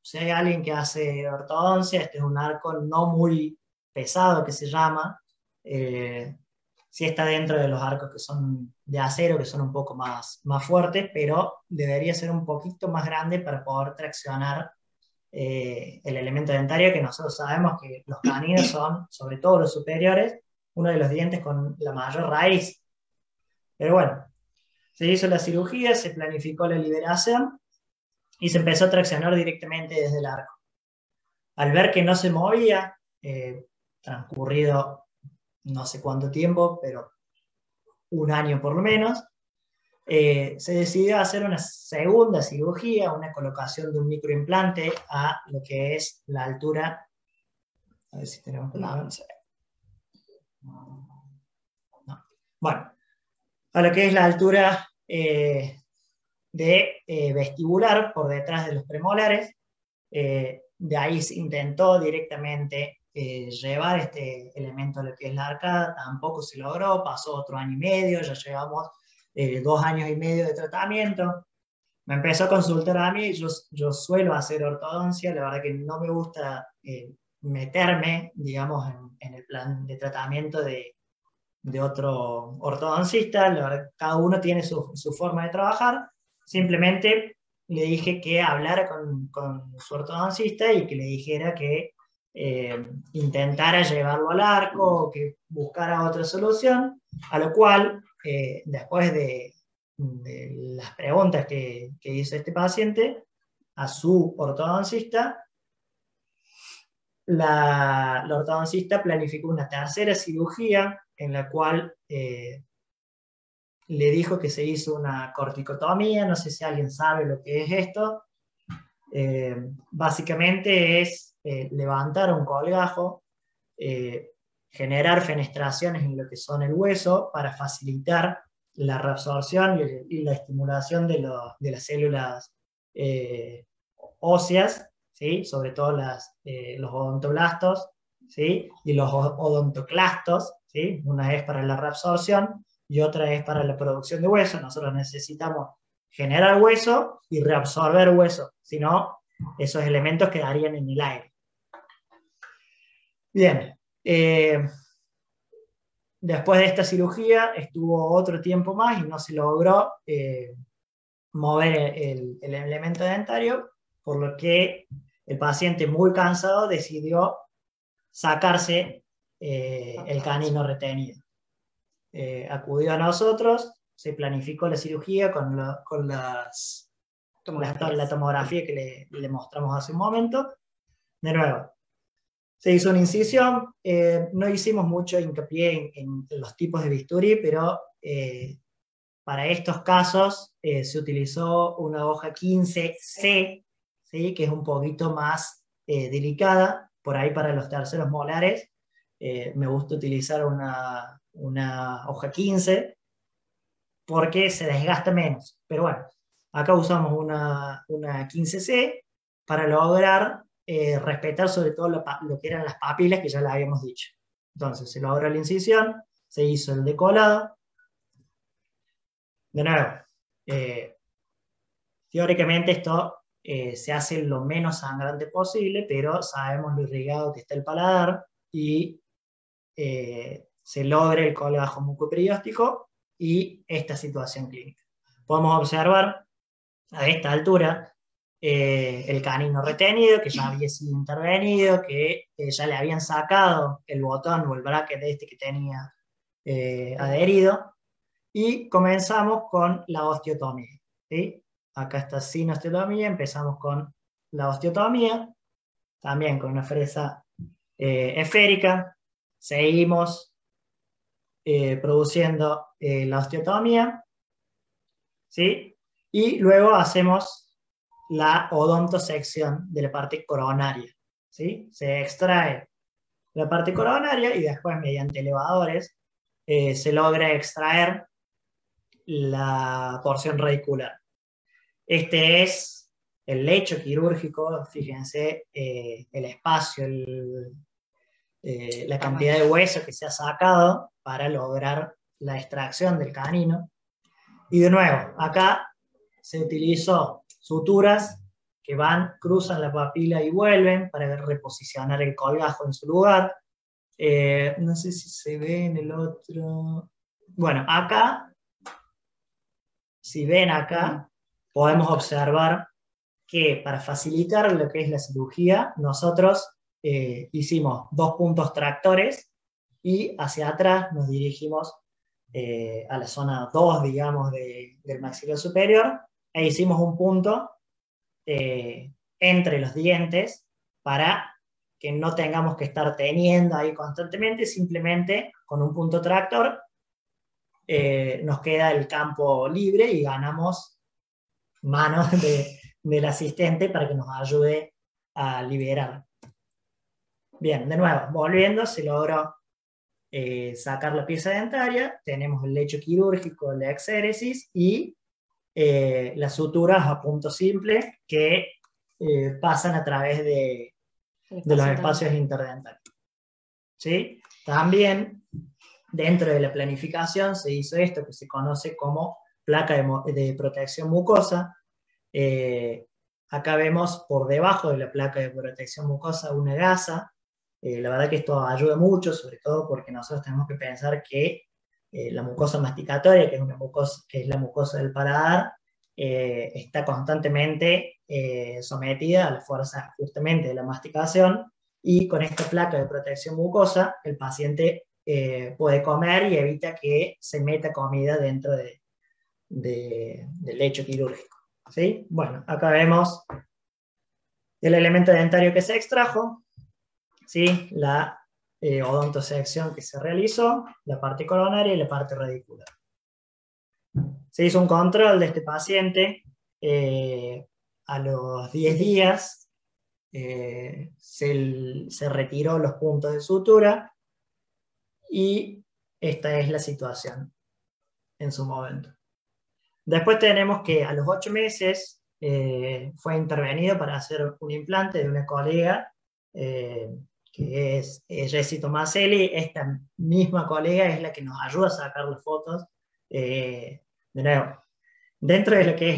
Si hay alguien que hace ortodoncia, este es un arco no muy pesado, que se llama, sí está dentro de los arcos que son de acero, que son un poco más fuertes, pero debería ser un poquito más grande para poder traccionar el elemento dentario, que nosotros sabemos que los caninos son, sobre todo los superiores, uno de los dientes con la mayor raíz. Pero bueno, se hizo la cirugía, se planificó la liberación y se empezó a traccionar directamente desde el arco. Al ver que no se movía, transcurrido no sé cuánto tiempo, pero 1 año por lo menos, se decidió hacer una segunda cirugía, una colocación de un microimplante a lo que es la altura. A ver si tenemos que Bueno, a lo que es la altura vestibular por detrás de los premolares. De ahí se intentó directamente llevar este elemento a lo que es la arcada, tampoco se logró, pasó otro 1 año y medio, ya llevamos 2 años y medio de tratamiento. Me empezó a consultar a mí, yo suelo hacer ortodoncia, la verdad que no me gusta meterme, digamos, en el plan de tratamiento de otro ortodoncista. La verdad, cada uno tiene su forma de trabajar. Simplemente le dije que hablara con su ortodoncista y que le dijera que intentara llevarlo al arco o que buscara otra solución, a lo cual, después de las preguntas que hizo este paciente a su ortodoncista, la ortodoncista planificó una tercera cirugía en la cual le dijo que se hizo una corticotomía. No sé si alguien sabe lo que es esto. Básicamente es levantar un colgajo, generar fenestraciones en lo que son el hueso para facilitar la reabsorción y la estimulación de las células óseas, ¿sí? Sobre todo los odontoblastos, ¿sí? Y los odontoclastos, ¿sí? Una es para la reabsorción y otra es para la producción de hueso. Nosotros necesitamos generar hueso y reabsorber hueso, si no, esos elementos quedarían en el aire. Bien, después de esta cirugía estuvo otro tiempo más y no se logró mover el elemento dentario, por lo que el paciente, muy cansado, decidió sacarse el canino retenido. Acudió a nosotros, se planificó la cirugía con la tomografía que le mostramos hace un momento. De nuevo, se hizo una incisión, no hicimos mucho hincapié en los tipos de bisturí, pero para estos casos se utilizó una hoja 15C, ¿sí? Que es un poquito más delicada. Por ahí para los terceros molares me gusta utilizar una hoja 15 porque se desgasta menos. Pero bueno, acá usamos una 15C para lograr respetar sobre todo lo que eran las papilas, que ya las habíamos dicho. Entonces se logró la incisión, se hizo el decolado. De nuevo, teóricamente esto se hace lo menos sangrante posible, pero sabemos lo irrigado que está el paladar y se logra el colgajo mucoperióstico y esta situación clínica. Podemos observar a esta altura el canino retenido, que ya había sido intervenido, que ya le habían sacado el botón o el bracket este que tenía adherido, y comenzamos con la osteotomía, ¿sí? Acá está sin osteotomía, empezamos con la osteotomía, también con una fresa esférica, seguimos produciendo la osteotomía, ¿sí? Y luego hacemos la odontosección de la parte coronaria, ¿sí? Se extrae la parte coronaria y después mediante elevadores se logra extraer la porción radicular. Este es el lecho quirúrgico, fíjense el espacio, la cantidad de hueso que se ha sacado para lograr la extracción del canino. Y de nuevo, acá se utilizó suturas que cruzan la papila y vuelven para reposicionar el colgajo en su lugar. No sé si se ve en el otro. Bueno, acá, si ven acá, podemos observar que para facilitar lo que es la cirugía, nosotros hicimos 2 puntos tractores y hacia atrás nos dirigimos a la zona 2, digamos, del maxilar superior, e hicimos un punto entre los dientes para que no tengamos que estar teniendo ahí constantemente, simplemente con un punto tractor nos queda el campo libre y ganamos manos del asistente para que nos ayude a liberar. Bien, de nuevo, volviendo, se logró sacar la pieza dentaria, tenemos el lecho quirúrgico, la exéresis y las suturas a punto simple que pasan a través de los espacios interdentarios. ¿Sí? También dentro de la planificación se hizo esto que se conoce como placa de protección mucosa. Acá vemos por debajo de la placa de protección mucosa una gasa. La verdad que esto ayuda mucho, sobre todo porque nosotros tenemos que pensar que la mucosa masticatoria, que es la mucosa del paladar, está constantemente sometida a la fuerza justamente de la masticación, y con esta placa de protección mucosa el paciente puede comer y evita que se meta comida dentro del lecho quirúrgico. ¿Sí? Bueno, acá vemos el elemento dentario que se extrajo, ¿sí? La odontosección que se realizó, la parte coronaria y la parte radicular. Se hizo un control de este paciente a los 10 días, se retiró los puntos de sutura y esta es la situación en su momento. Después tenemos que a los 8 meses fue intervenido para hacer un implante de una colega que es Jessie Tomaselli. Esta misma colega es la que nos ayuda a sacar las fotos. De nuevo, Dentro de lo que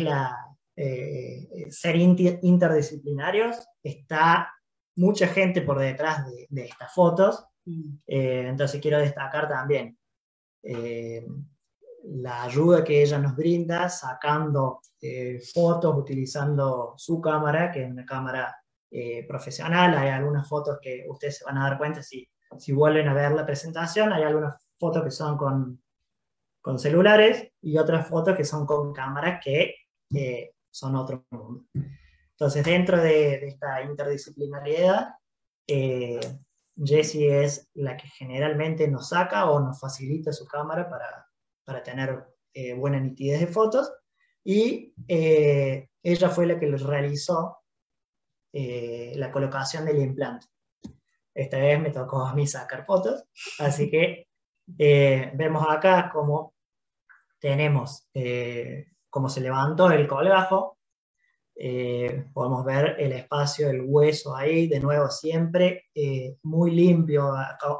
es ser interdisciplinarios, está mucha gente por detrás de estas fotos. Entonces quiero destacar también la ayuda que ella nos brinda sacando fotos utilizando su cámara, que es una cámara profesional. Hay algunas fotos que ustedes se van a dar cuenta si vuelven a ver la presentación. Hay algunas fotos que son con celulares y otras fotos que son con cámaras que son otro mundo. Entonces, dentro de esta interdisciplinariedad, Jessie es la que generalmente nos saca o nos facilita su cámara para tener buena nitidez de fotos, y ella fue la que les realizó la colocación del implante. Esta vez me tocó a mí sacar fotos, así que vemos acá cómo tenemos cómo se levantó el colgajo. Podemos ver el espacio del hueso ahí, de nuevo siempre muy limpio.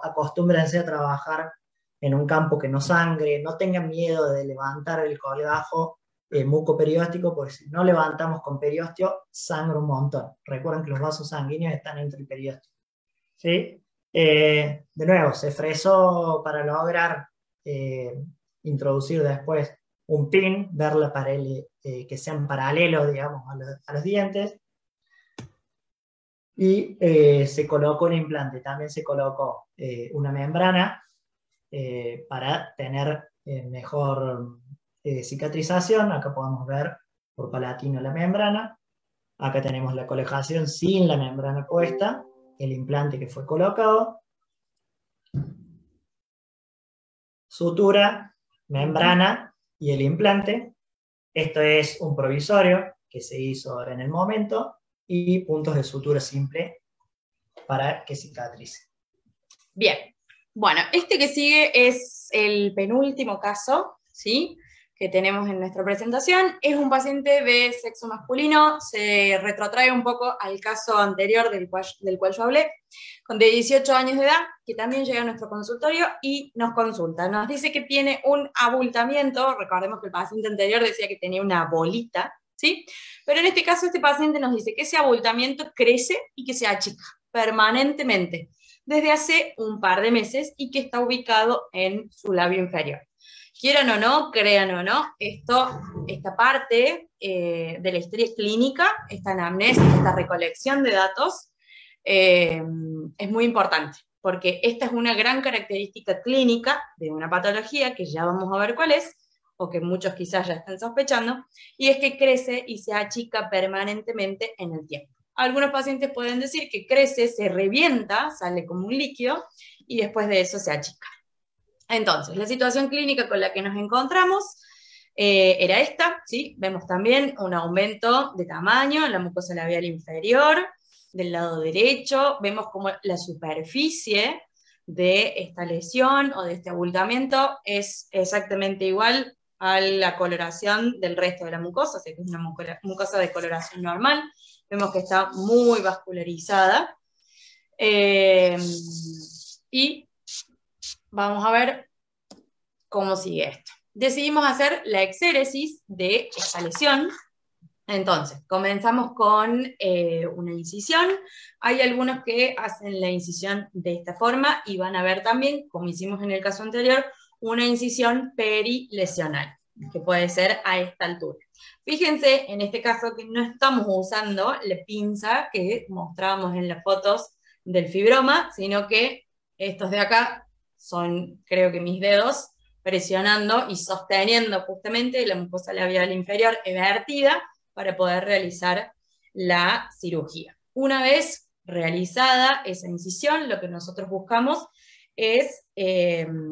Acostúmbrense a trabajar en un campo que no sangre, no tengan miedo de levantar el colgajo mucoperióstico, porque si no levantamos con periósteo, sangra un montón. Recuerden que los vasos sanguíneos están entre el periósteo. ¿Sí? De nuevo, se fresó para lograr introducir después un pin, ver la pared, que sean paralelos, digamos, a los dientes. Y se colocó un implante, también se colocó una membrana para tener mejor cicatrización. Acá podemos ver por palatino la membrana. Acá tenemos la colocación sin la membrana puesta, el implante que fue colocado. Sutura, membrana y el implante. Esto es un provisorio que se hizo en el momento, y puntos de sutura simple para que cicatrice. Bien, bueno, este que sigue es el penúltimo caso, ¿sí?, que tenemos en nuestra presentación. Es un paciente de sexo masculino, se retrotrae un poco al caso anterior del cual yo hablé, de 18 años de edad, que también llega a nuestro consultorio y nos consulta. Nos dice que tiene un abultamiento. Recordemos que el paciente anterior decía que tenía una bolita, ¿sí? Pero en este caso este paciente nos dice que ese abultamiento crece y que se achica permanentemente desde hace un par de meses y que está ubicado en su labio inferior. Quieran o no, crean o no, esta parte de la historia clínica, esta anamnesis, esta recolección de datos, es muy importante, porque esta es una gran característica clínica de una patología que ya vamos a ver cuál es, o que muchos quizás ya están sospechando, y es que crece y se achica permanentemente en el tiempo. Algunos pacientes pueden decir que crece, se revienta, sale como un líquido, y después de eso se achica. Entonces, la situación clínica con la que nos encontramos era esta, ¿sí? Vemos también un aumento de tamaño en la mucosa labial inferior, del lado derecho. Vemos como la superficie de esta lesión o de este abultamiento es exactamente igual a la coloración del resto de la mucosa, o sea que es una mucosa de coloración normal. Vemos que está muy vascularizada. Y vamos a ver cómo sigue esto. Decidimos hacer la exéresis de esta lesión. Entonces, comenzamos con una incisión. Hay algunos que hacen la incisión de esta forma y van a ver también, como hicimos en el caso anterior, una incisión perilesional, que puede ser a esta altura. Fíjense, en este caso, que no estamos usando la pinza que mostrábamos en las fotos del fibroma, sino que estos de acá son, creo que mis dedos, presionando y sosteniendo justamente la mucosa labial inferior vertida para poder realizar la cirugía. Una vez realizada esa incisión, lo que nosotros buscamos es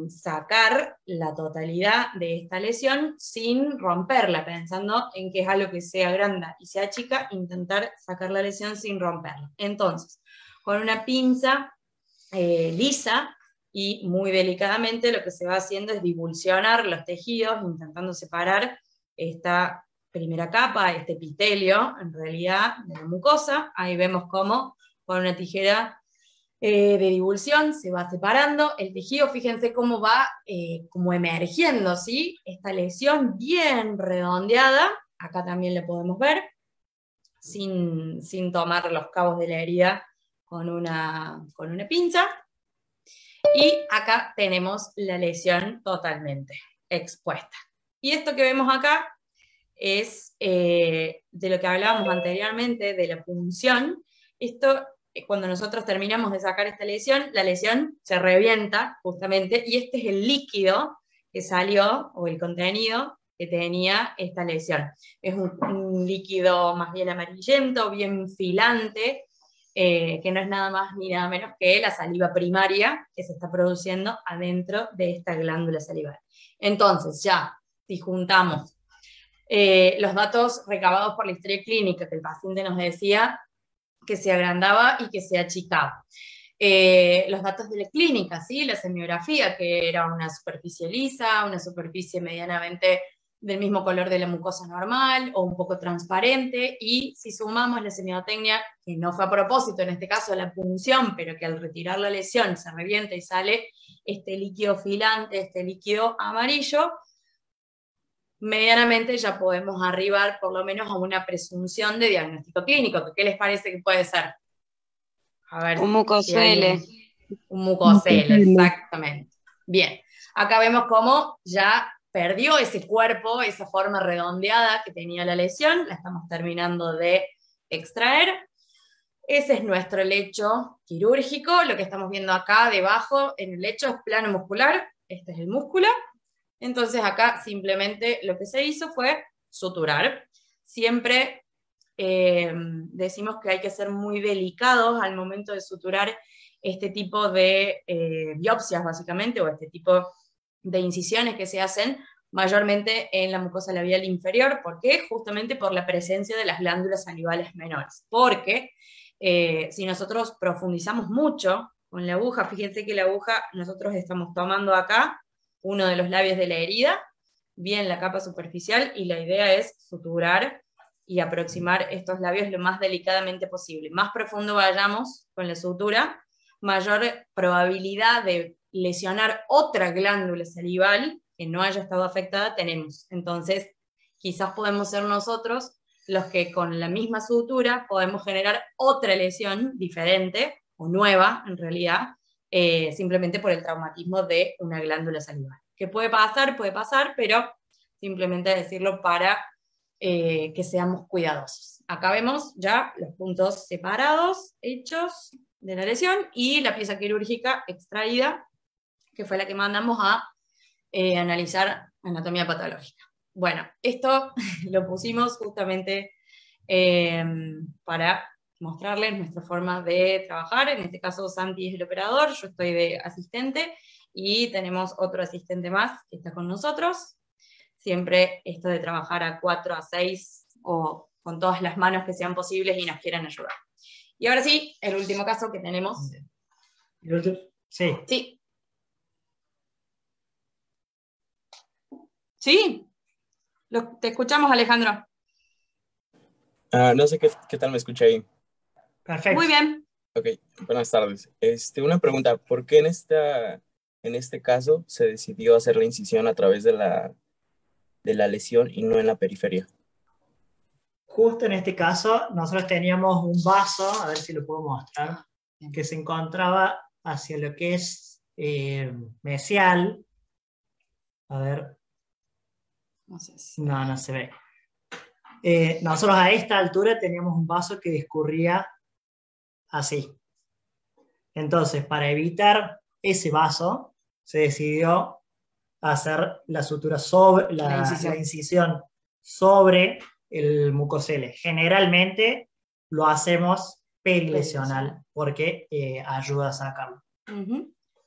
sacar la totalidad de esta lesión sin romperla, pensando en que es algo que se agranda y se achica, intentar sacar la lesión sin romperla. Entonces, con una pinza lisa y muy delicadamente, lo que se va haciendo es divulsionar los tejidos, intentando separar esta primera capa, este epitelio, en realidad, de la mucosa. Ahí vemos cómo con una tijera de divulsión, se va separando. El tejido, fíjense cómo va como emergiendo, ¿sí? Esta lesión bien redondeada, acá también la podemos ver, sin tomar los cabos de la herida con una pinza. Y acá tenemos la lesión totalmente expuesta. Y esto que vemos acá es de lo que hablábamos anteriormente, de la punción. Esto, cuando nosotros terminamos de sacar esta lesión, la lesión se revienta justamente, y este es el líquido que salió, o el contenido que tenía esta lesión. Es un líquido más bien amarillento, bien filante, que no es nada más ni nada menos que la saliva primaria que se está produciendo adentro de esta glándula salival. Entonces, ya, si juntamos los datos recabados por la historia clínica, que el paciente nos decía que se agrandaba y que se achicaba. Los datos de la clínica, ¿sí? La semiografía, que era una superficie lisa, una superficie medianamente del mismo color de la mucosa normal o un poco transparente, y si sumamos la semiotecnia, que no fue a propósito, en este caso la punción, pero que al retirar la lesión se revienta y sale este líquido filante, este líquido amarillo, medianamente ya podemos arribar por lo menos a una presunción de diagnóstico clínico. ¿Qué les parece que puede ser? A ver, Un mucosele. Un mucosele, exactamente. Bien, acá vemos cómo ya perdió ese cuerpo, esa forma redondeada que tenía la lesión, la estamos terminando de extraer. Ese es nuestro lecho quirúrgico, lo que estamos viendo acá debajo en el lecho es plano muscular, este es el músculo. Entonces acá simplemente lo que se hizo fue suturar. Siempre decimos que hay que ser muy delicados al momento de suturar este tipo de biopsias, básicamente, o este tipo de incisiones que se hacen mayormente en la mucosa labial inferior. ¿Por qué? Justamente por la presencia de las glándulas salivales menores. Porque si nosotros profundizamos mucho con la aguja, fíjense que la aguja, nosotros estamos tomando acá uno de los labios de la herida, bien la capa superficial, y la idea es suturar y aproximar estos labios lo más delicadamente posible. Más profundo vayamos con la sutura, mayor probabilidad de lesionar otra glándula salival que no haya estado afectada tenemos. Entonces, quizás podemos ser nosotros los que con la misma sutura podemos generar otra lesión diferente, o nueva en realidad, simplemente por el traumatismo de una glándula salival. ¿Qué puede pasar, pero simplemente decirlo para que seamos cuidadosos. Acá vemos ya los puntos separados, hechos de la lesión, y la pieza quirúrgica extraída, que fue la que mandamos a analizar anatomía patológica. Bueno, esto lo pusimos justamente para mostrarles nuestra forma de trabajar. En este caso Santi es el operador, yo estoy de asistente, y tenemos otro asistente más que está con nosotros. Siempre esto de trabajar a 4, a 6, o con todas las manos que sean posibles y nos quieran ayudar. Y ahora sí, el último caso que tenemos. Sí. Sí. ¿Sí? Te escuchamos, Alejandro. No sé qué tal me escucha ahí. Perfecto. Muy bien. Ok, buenas tardes. Una pregunta, ¿por qué en este caso se decidió hacer la incisión a través de la lesión y no en la periferia? Justo en este caso, nosotros teníamos un vaso, a ver si lo puedo mostrar, que se encontraba hacia lo que es mesial. A ver. No sé si... No se ve. Nosotros a esta altura teníamos un vaso que discurría así. Entonces, para evitar ese vaso, se decidió hacer la sutura sobre la incisión sobre el mucosele. Generalmente lo hacemos perilesional porque ayuda a sacarlo.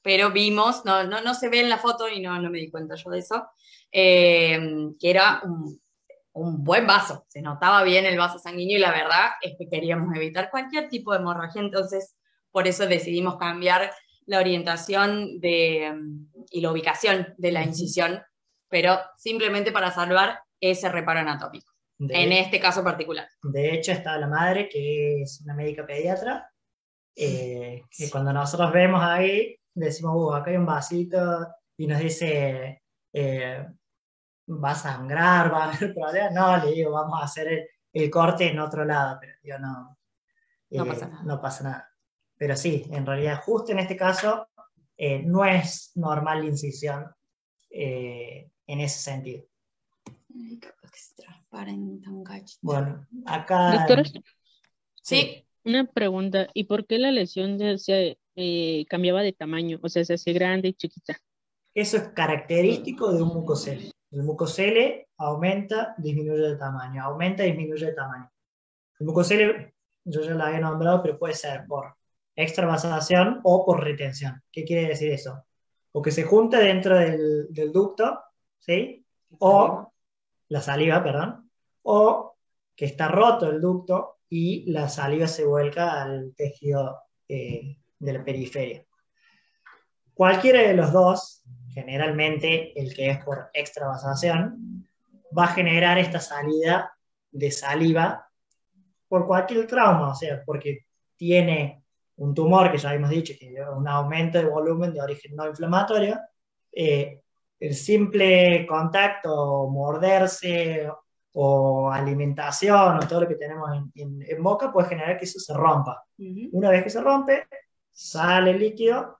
Pero vimos, no se ve en la foto y no me di cuenta yo de eso, que era un buen vaso, se notaba bien el vaso sanguíneo, y la verdad es que queríamos evitar cualquier tipo de hemorragia. Entonces por eso decidimos cambiar la orientación y la ubicación de la incisión, pero simplemente para salvar ese reparo anatómico, en este caso particular. De hecho está la madre, que es una médica pediatra, que cuando nosotros vemos ahí, decimos, acá hay un vasito, y nos dice, ¿va a sangrar? ¿Va a haber problemas? No, le digo, vamos a hacer el corte en otro lado, pero yo no, No pasa nada. no pasa nada. Pero sí, en realidad, justo en este caso, no es normal la incisión en ese sentido. Ay, capaz que se transparenta un cachito. Bueno, acá... Doctora, Sí. una pregunta, ¿y por qué la lesión se cambiaba de tamaño? O sea, se hace grande y chiquita. Eso es característico de un mucosele. El mucosele aumenta, disminuye de tamaño, aumenta, disminuye de tamaño. El mucosele, yo ya lo había nombrado, pero puede ser por extravasación o por retención. ¿Qué quiere decir eso? O que se junta dentro del ducto, ¿sí? O la saliva, perdón, o que está roto el ducto y la saliva se vuelca al tejido de la periferia. Cualquiera de los dos, generalmente el que es por extravasación, va a generar esta salida de saliva por cualquier trauma, o sea, porque tiene un tumor, que ya hemos dicho, que es un aumento de volumen de origen no inflamatorio, el simple contacto, morderse o alimentación o todo lo que tenemos en boca puede generar que eso se rompa. Una vez que se rompe, sale el líquido,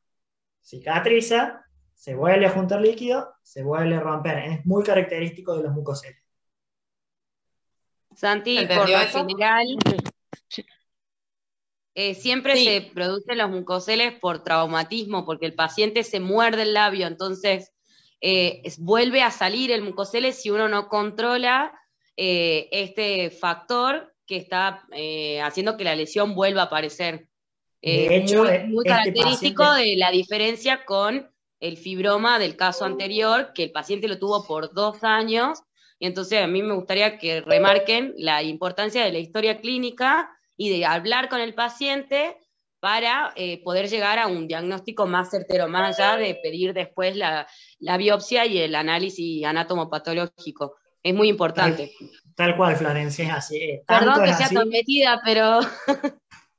cicatriza, se vuelve a juntar líquido, se vuelve a romper. Es muy característico de los mucoseles. Santi, ¿Se por entendió lo eso? general, siempre Sí. se producen los mucoseles por traumatismo, porque el paciente se muerde el labio, entonces vuelve a salir el mucosele si uno no controla este factor que está haciendo que la lesión vuelva a aparecer. De hecho, muy este característico paciente... de la diferencia con el fibroma del caso anterior, que el paciente lo tuvo por 2 años, y entonces a mí me gustaría que remarquen la importancia de la historia clínica y de hablar con el paciente para poder llegar a un diagnóstico más certero, más allá de pedir después la biopsia y el análisis anatomopatológico. Es muy importante. Tal cual, Florencia, es así. Perdón Tanto que es sea así. tan metida, pero...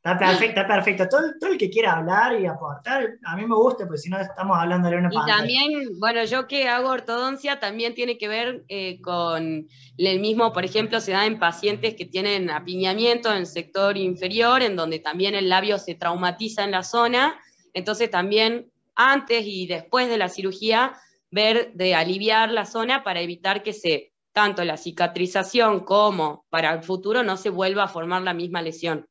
Está perfecto, está perfecto. Todo el que quiera hablar y aportar, a mí me gusta, porque si no estamos hablando de una Y pantalla. también, bueno, yo que hago ortodoncia también tiene que ver con el mismo, por ejemplo, se da en pacientes que tienen apiñamiento en el sector inferior, en donde también el labio se traumatiza en la zona, entonces también antes y después de la cirugía, ver de aliviar la zona para evitar que tanto la cicatrización como para el futuro no se vuelva a formar la misma lesión.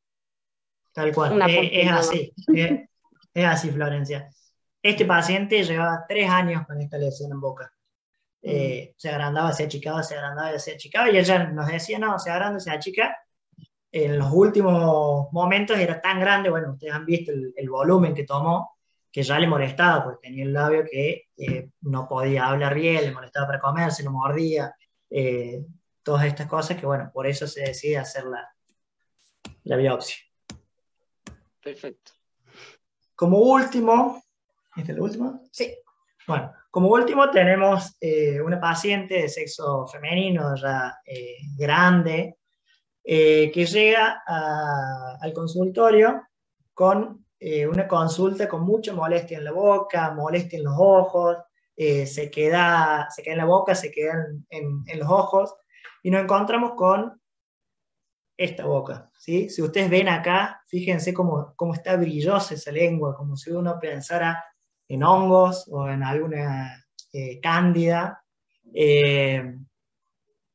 Tal cual, es así, es así, Florencia. Este paciente llevaba 3 años con esta lesión en boca. Se agrandaba, se achicaba, se agrandaba, se achicaba, y ella nos decía, no, se agranda, se achica. En los últimos momentos era tan grande, bueno, ustedes han visto el volumen que tomó, que ya le molestaba, porque tenía el labio que no podía hablar bien, le molestaba para comer, se lo mordía, todas estas cosas que, bueno, por eso se decide hacer la biopsia. Perfecto. Como último, ¿este es el último? Sí. Bueno, como último tenemos una paciente de sexo femenino ya grande que llega al consultorio con una consulta con mucha molestia en la boca, molestia en los ojos, se queda en la boca, se queda en los ojos, y nos encontramos con esta boca, ¿sí? Si ustedes ven acá, fíjense cómo está brillosa esa lengua, como si uno pensara en hongos o en alguna cándida.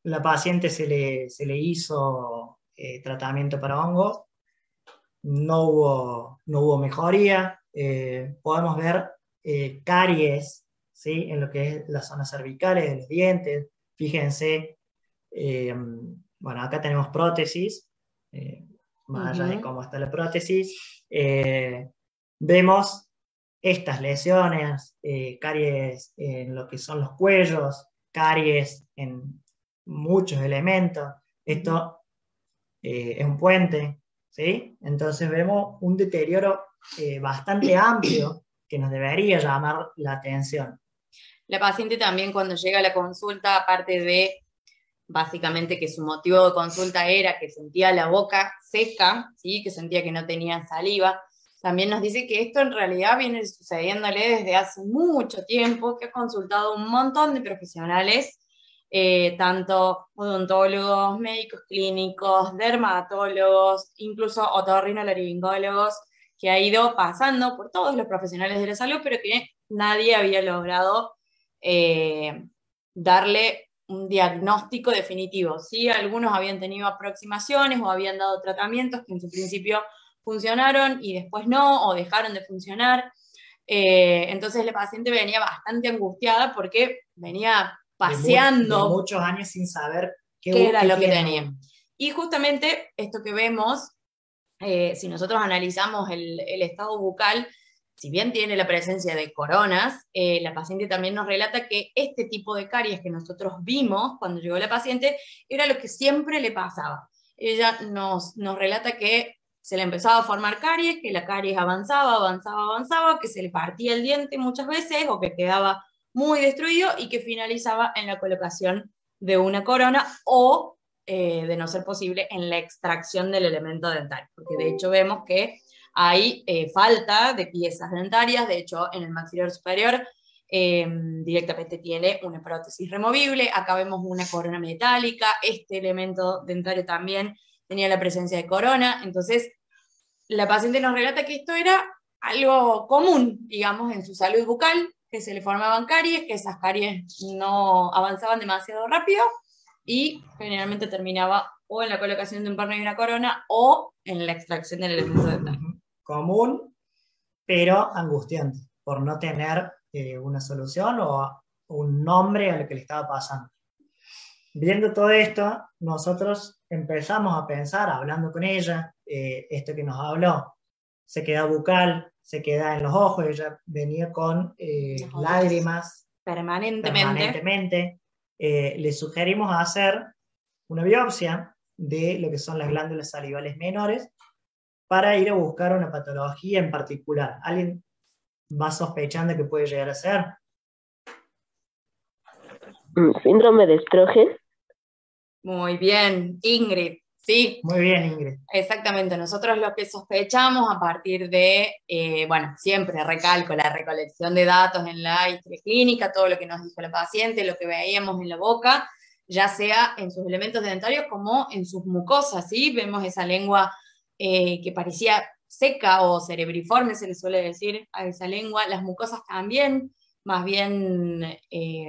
La paciente se le hizo tratamiento para hongos, no hubo mejoría. Podemos ver caries, ¿sí? En lo que es las zonas cervicales de los dientes. Fíjense, bueno, acá tenemos prótesis, más allá de cómo está la prótesis. Vemos estas lesiones, caries en lo que son los cuellos, caries en muchos elementos. Esto es un puente, ¿sí? Entonces vemos un deterioro bastante amplio que nos debería llamar la atención. La paciente también, cuando llega a la consulta, aparte de básicamente que su motivo de consulta era que sentía la boca seca, ¿sí? Que sentía que no tenía saliva, también nos dice que esto en realidad viene sucediéndole desde hace mucho tiempo, que ha consultado un montón de profesionales, tanto odontólogos, médicos clínicos, dermatólogos, incluso otorrinolaringólogos, que ha ido pasando por todos los profesionales de la salud, pero que nadie había logrado darle un diagnóstico definitivo. ¿Sí? Algunos habían tenido aproximaciones o habían dado tratamientos que en su principio funcionaron y después no, o dejaron de funcionar. Entonces la paciente venía bastante angustiada porque venía paseando de muchos años sin saber qué era lo que tenía. Y justamente esto que vemos, si nosotros analizamos el estado bucal, si bien tiene la presencia de coronas, la paciente también nos relata que este tipo de caries que nosotros vimos cuando llegó la paciente era lo que siempre le pasaba. Ella nos relata que se le empezaba a formar caries, que la caries avanzaba, que se le partía el diente muchas veces o que quedaba muy destruido y que finalizaba en la colocación de una corona o, de no ser posible, en la extracción del elemento dentario. Porque de hecho vemos que hay falta de piezas dentarias, de hecho en el maxilar superior directamente tiene una prótesis removible, acá vemos una corona metálica, este elemento dentario también tenía la presencia de corona, entonces la paciente nos relata que esto era algo común, digamos, en su salud bucal, que se le formaban caries, que esas caries no avanzaban demasiado rápido y generalmente terminaba o en la colocación de un perno y una corona o en la extracción del elemento dentario. Común, pero angustiante, por no tener una solución o un nombre a lo que le estaba pasando. Viendo todo esto, nosotros empezamos a pensar, hablando con ella, esto que nos habló, se queda bucal, se queda en los ojos, ella venía con lágrimas permanentemente. Le sugerimos hacer una biopsia de lo que son las glándulas salivales menores para ir a buscar una patología en particular. ¿Alguien va sospechando que puede llegar a ser? Síndrome de Sjögren. Muy bien, Ingrid. Sí. Muy bien, Ingrid. Exactamente. Nosotros lo que sospechamos a partir de, siempre recalco, la recolección de datos en la historia clínica, todo lo que nos dijo la paciente, lo que veíamos en la boca, ya sea en sus elementos dentarios como en sus mucosas, ¿sí? Vemos esa lengua que parecía seca o cerebriforme, se le suele decir a esa lengua. Las mucosas también, más bien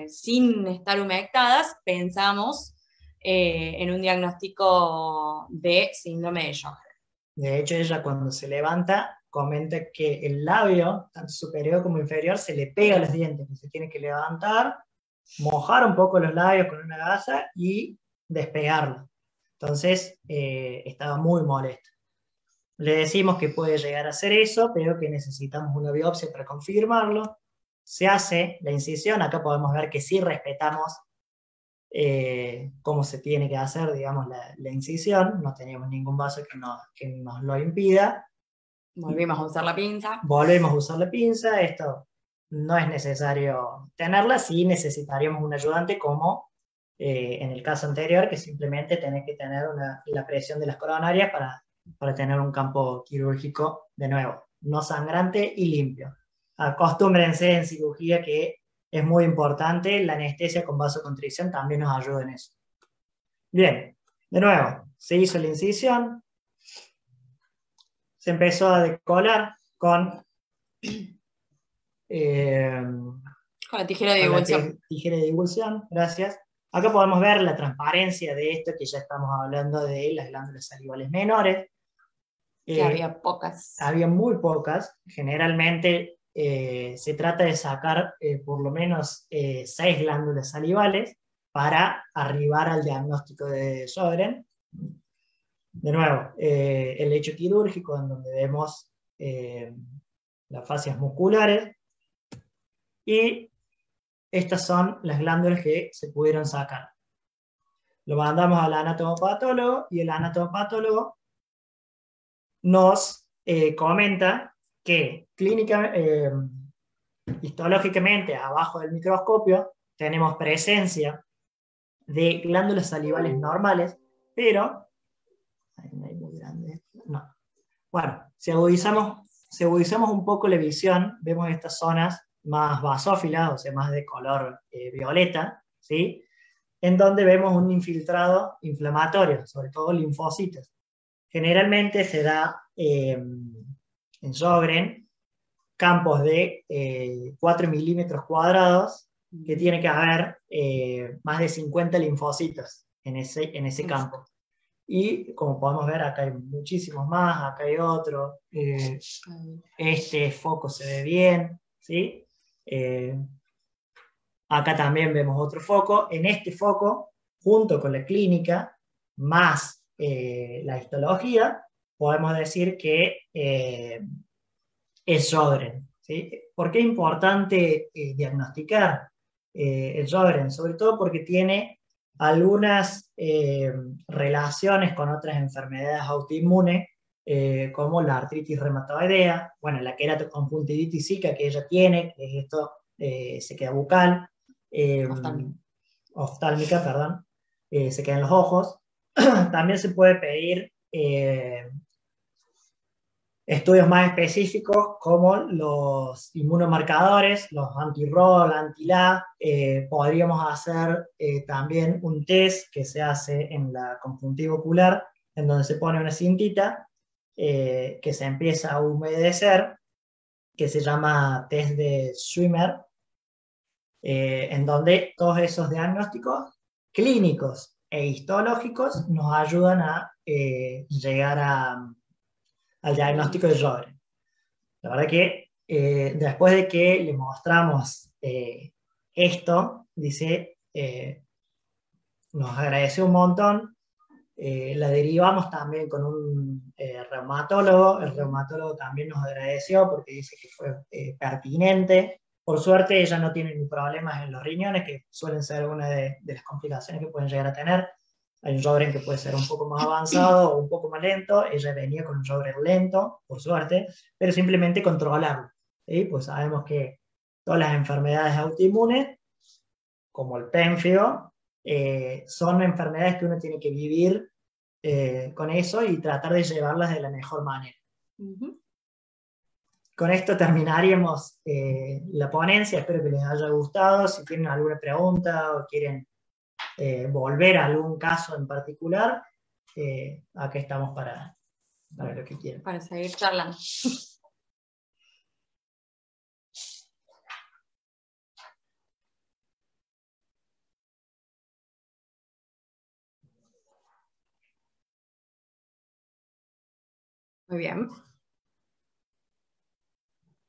sin estar humectadas, pensamos en un diagnóstico de síndrome de Sjögren. De hecho, ella cuando se levanta comenta que el labio, tanto superior como inferior, se le pega a los dientes, que se tiene que levantar, mojar un poco los labios con una gasa y despegarlo. Entonces, estaba muy molesta. Le decimos que puede llegar a hacer eso, pero que necesitamos una biopsia para confirmarlo. Se hace la incisión, acá podemos ver que sí respetamos cómo se tiene que hacer, digamos, la incisión, no teníamos ningún vaso que nos lo impida. Volvimos a usar la pinza. Volvemos a usar la pinza, esto no es necesario tenerla, sí necesitaríamos un ayudante como en el caso anterior, que simplemente tenés que tener la presión de las coronarias para tener un campo quirúrgico de nuevo, no sangrante y limpio. Acostúmbrense en cirugía que es muy importante, la anestesia con vasoconstricción también nos ayuda en eso. Bien, de nuevo, se hizo la incisión, se empezó a decolar con la tijera de divulsión. Tijera de divulsión, gracias. Acá podemos ver la transparencia de esto, que ya estamos hablando de las glándulas salivales menores. Que había pocas. Había muy pocas, generalmente se trata de sacar por lo menos 6 glándulas salivales para arribar al diagnóstico de Sjögren. De nuevo, el lecho quirúrgico en donde vemos las fascias musculares, y estas son las glándulas que se pudieron sacar. Lo mandamos al anatomopatólogo y el anatomopatólogo nos comenta que histológicamente abajo del microscopio tenemos presencia de glándulas salivales normales, pero no. Bueno, si agudizamos si agudizamos un poco la visión, vemos estas zonas más basófilas, o sea, más de color violeta, ¿sí? En donde vemos un infiltrado inflamatorio, sobre todo linfocitos. Generalmente se da en Sjögren campos de 4 milímetros cuadrados, que tiene que haber más de 50 linfocitos en ese campo. Y como podemos ver, acá hay muchísimos más, acá hay otro. Este foco se ve bien, ¿sí? Acá también vemos otro foco. En este foco, junto con la clínica, más la histología, podemos decir que es Sjögren, ¿sí? ¿Por qué es importante diagnosticar el Sjögren? Sobre todo porque tiene algunas relaciones con otras enfermedades autoinmunes, como la artritis reumatoidea, bueno, la queratoconjuntivitis zika que ella tiene, que es esto, sequedad bucal, oftálmica, perdón, se queda en los ojos. También se puede pedir estudios más específicos como los inmunomarcadores, los anti-ROL, anti-LA. Podríamos hacer también un test que se hace en la conjuntiva ocular, en donde se pone una cintita que se empieza a humedecer, que se llama test de Swimmer, en donde todos esos diagnósticos clínicos e histológicos nos ayudan a llegar al diagnóstico de Sjögren. La verdad que después de que le mostramos esto, dice, nos agradeció un montón, la derivamos también con un reumatólogo, el reumatólogo también nos agradeció porque dice que fue pertinente. Por suerte ella no tiene ni problemas en los riñones, que suelen ser una de las complicaciones que pueden llegar a tener. Hay un Sjögren que puede ser un poco más avanzado o un poco más lento. Ella venía con un Sjögren lento, por suerte, pero simplemente controlarlo, ¿sí? Pues sabemos que todas las enfermedades autoinmunes, como el pérfido, son enfermedades que uno tiene que vivir con eso y tratar de llevarlas de la mejor manera. Con esto terminaríamos la ponencia. Espero que les haya gustado. Si tienen alguna pregunta o quieren volver a algún caso en particular, acá estamos para lo que quieran. Para seguir charlando. Muy bien.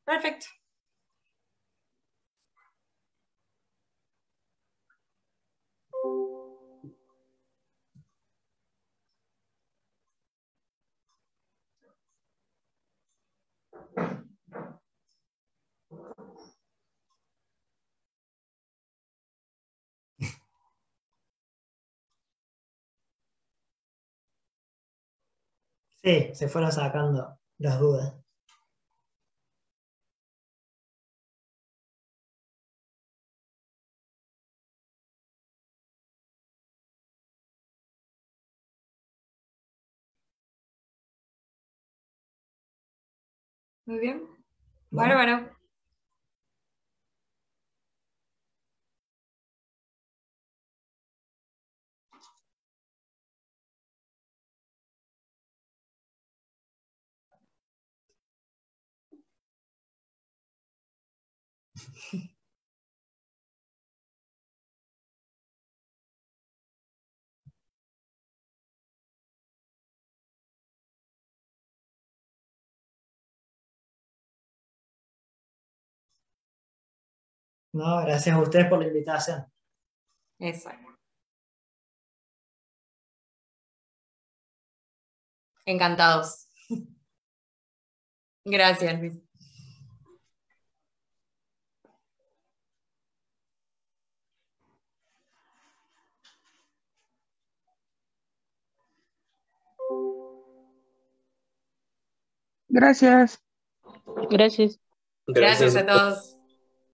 Perfecto. Sí, se fueron sacando las dudas. Muy bien. Bueno. No, gracias a ustedes por la invitación. Exacto. Encantados. Gracias, Luis. Gracias. Gracias. Gracias a todos.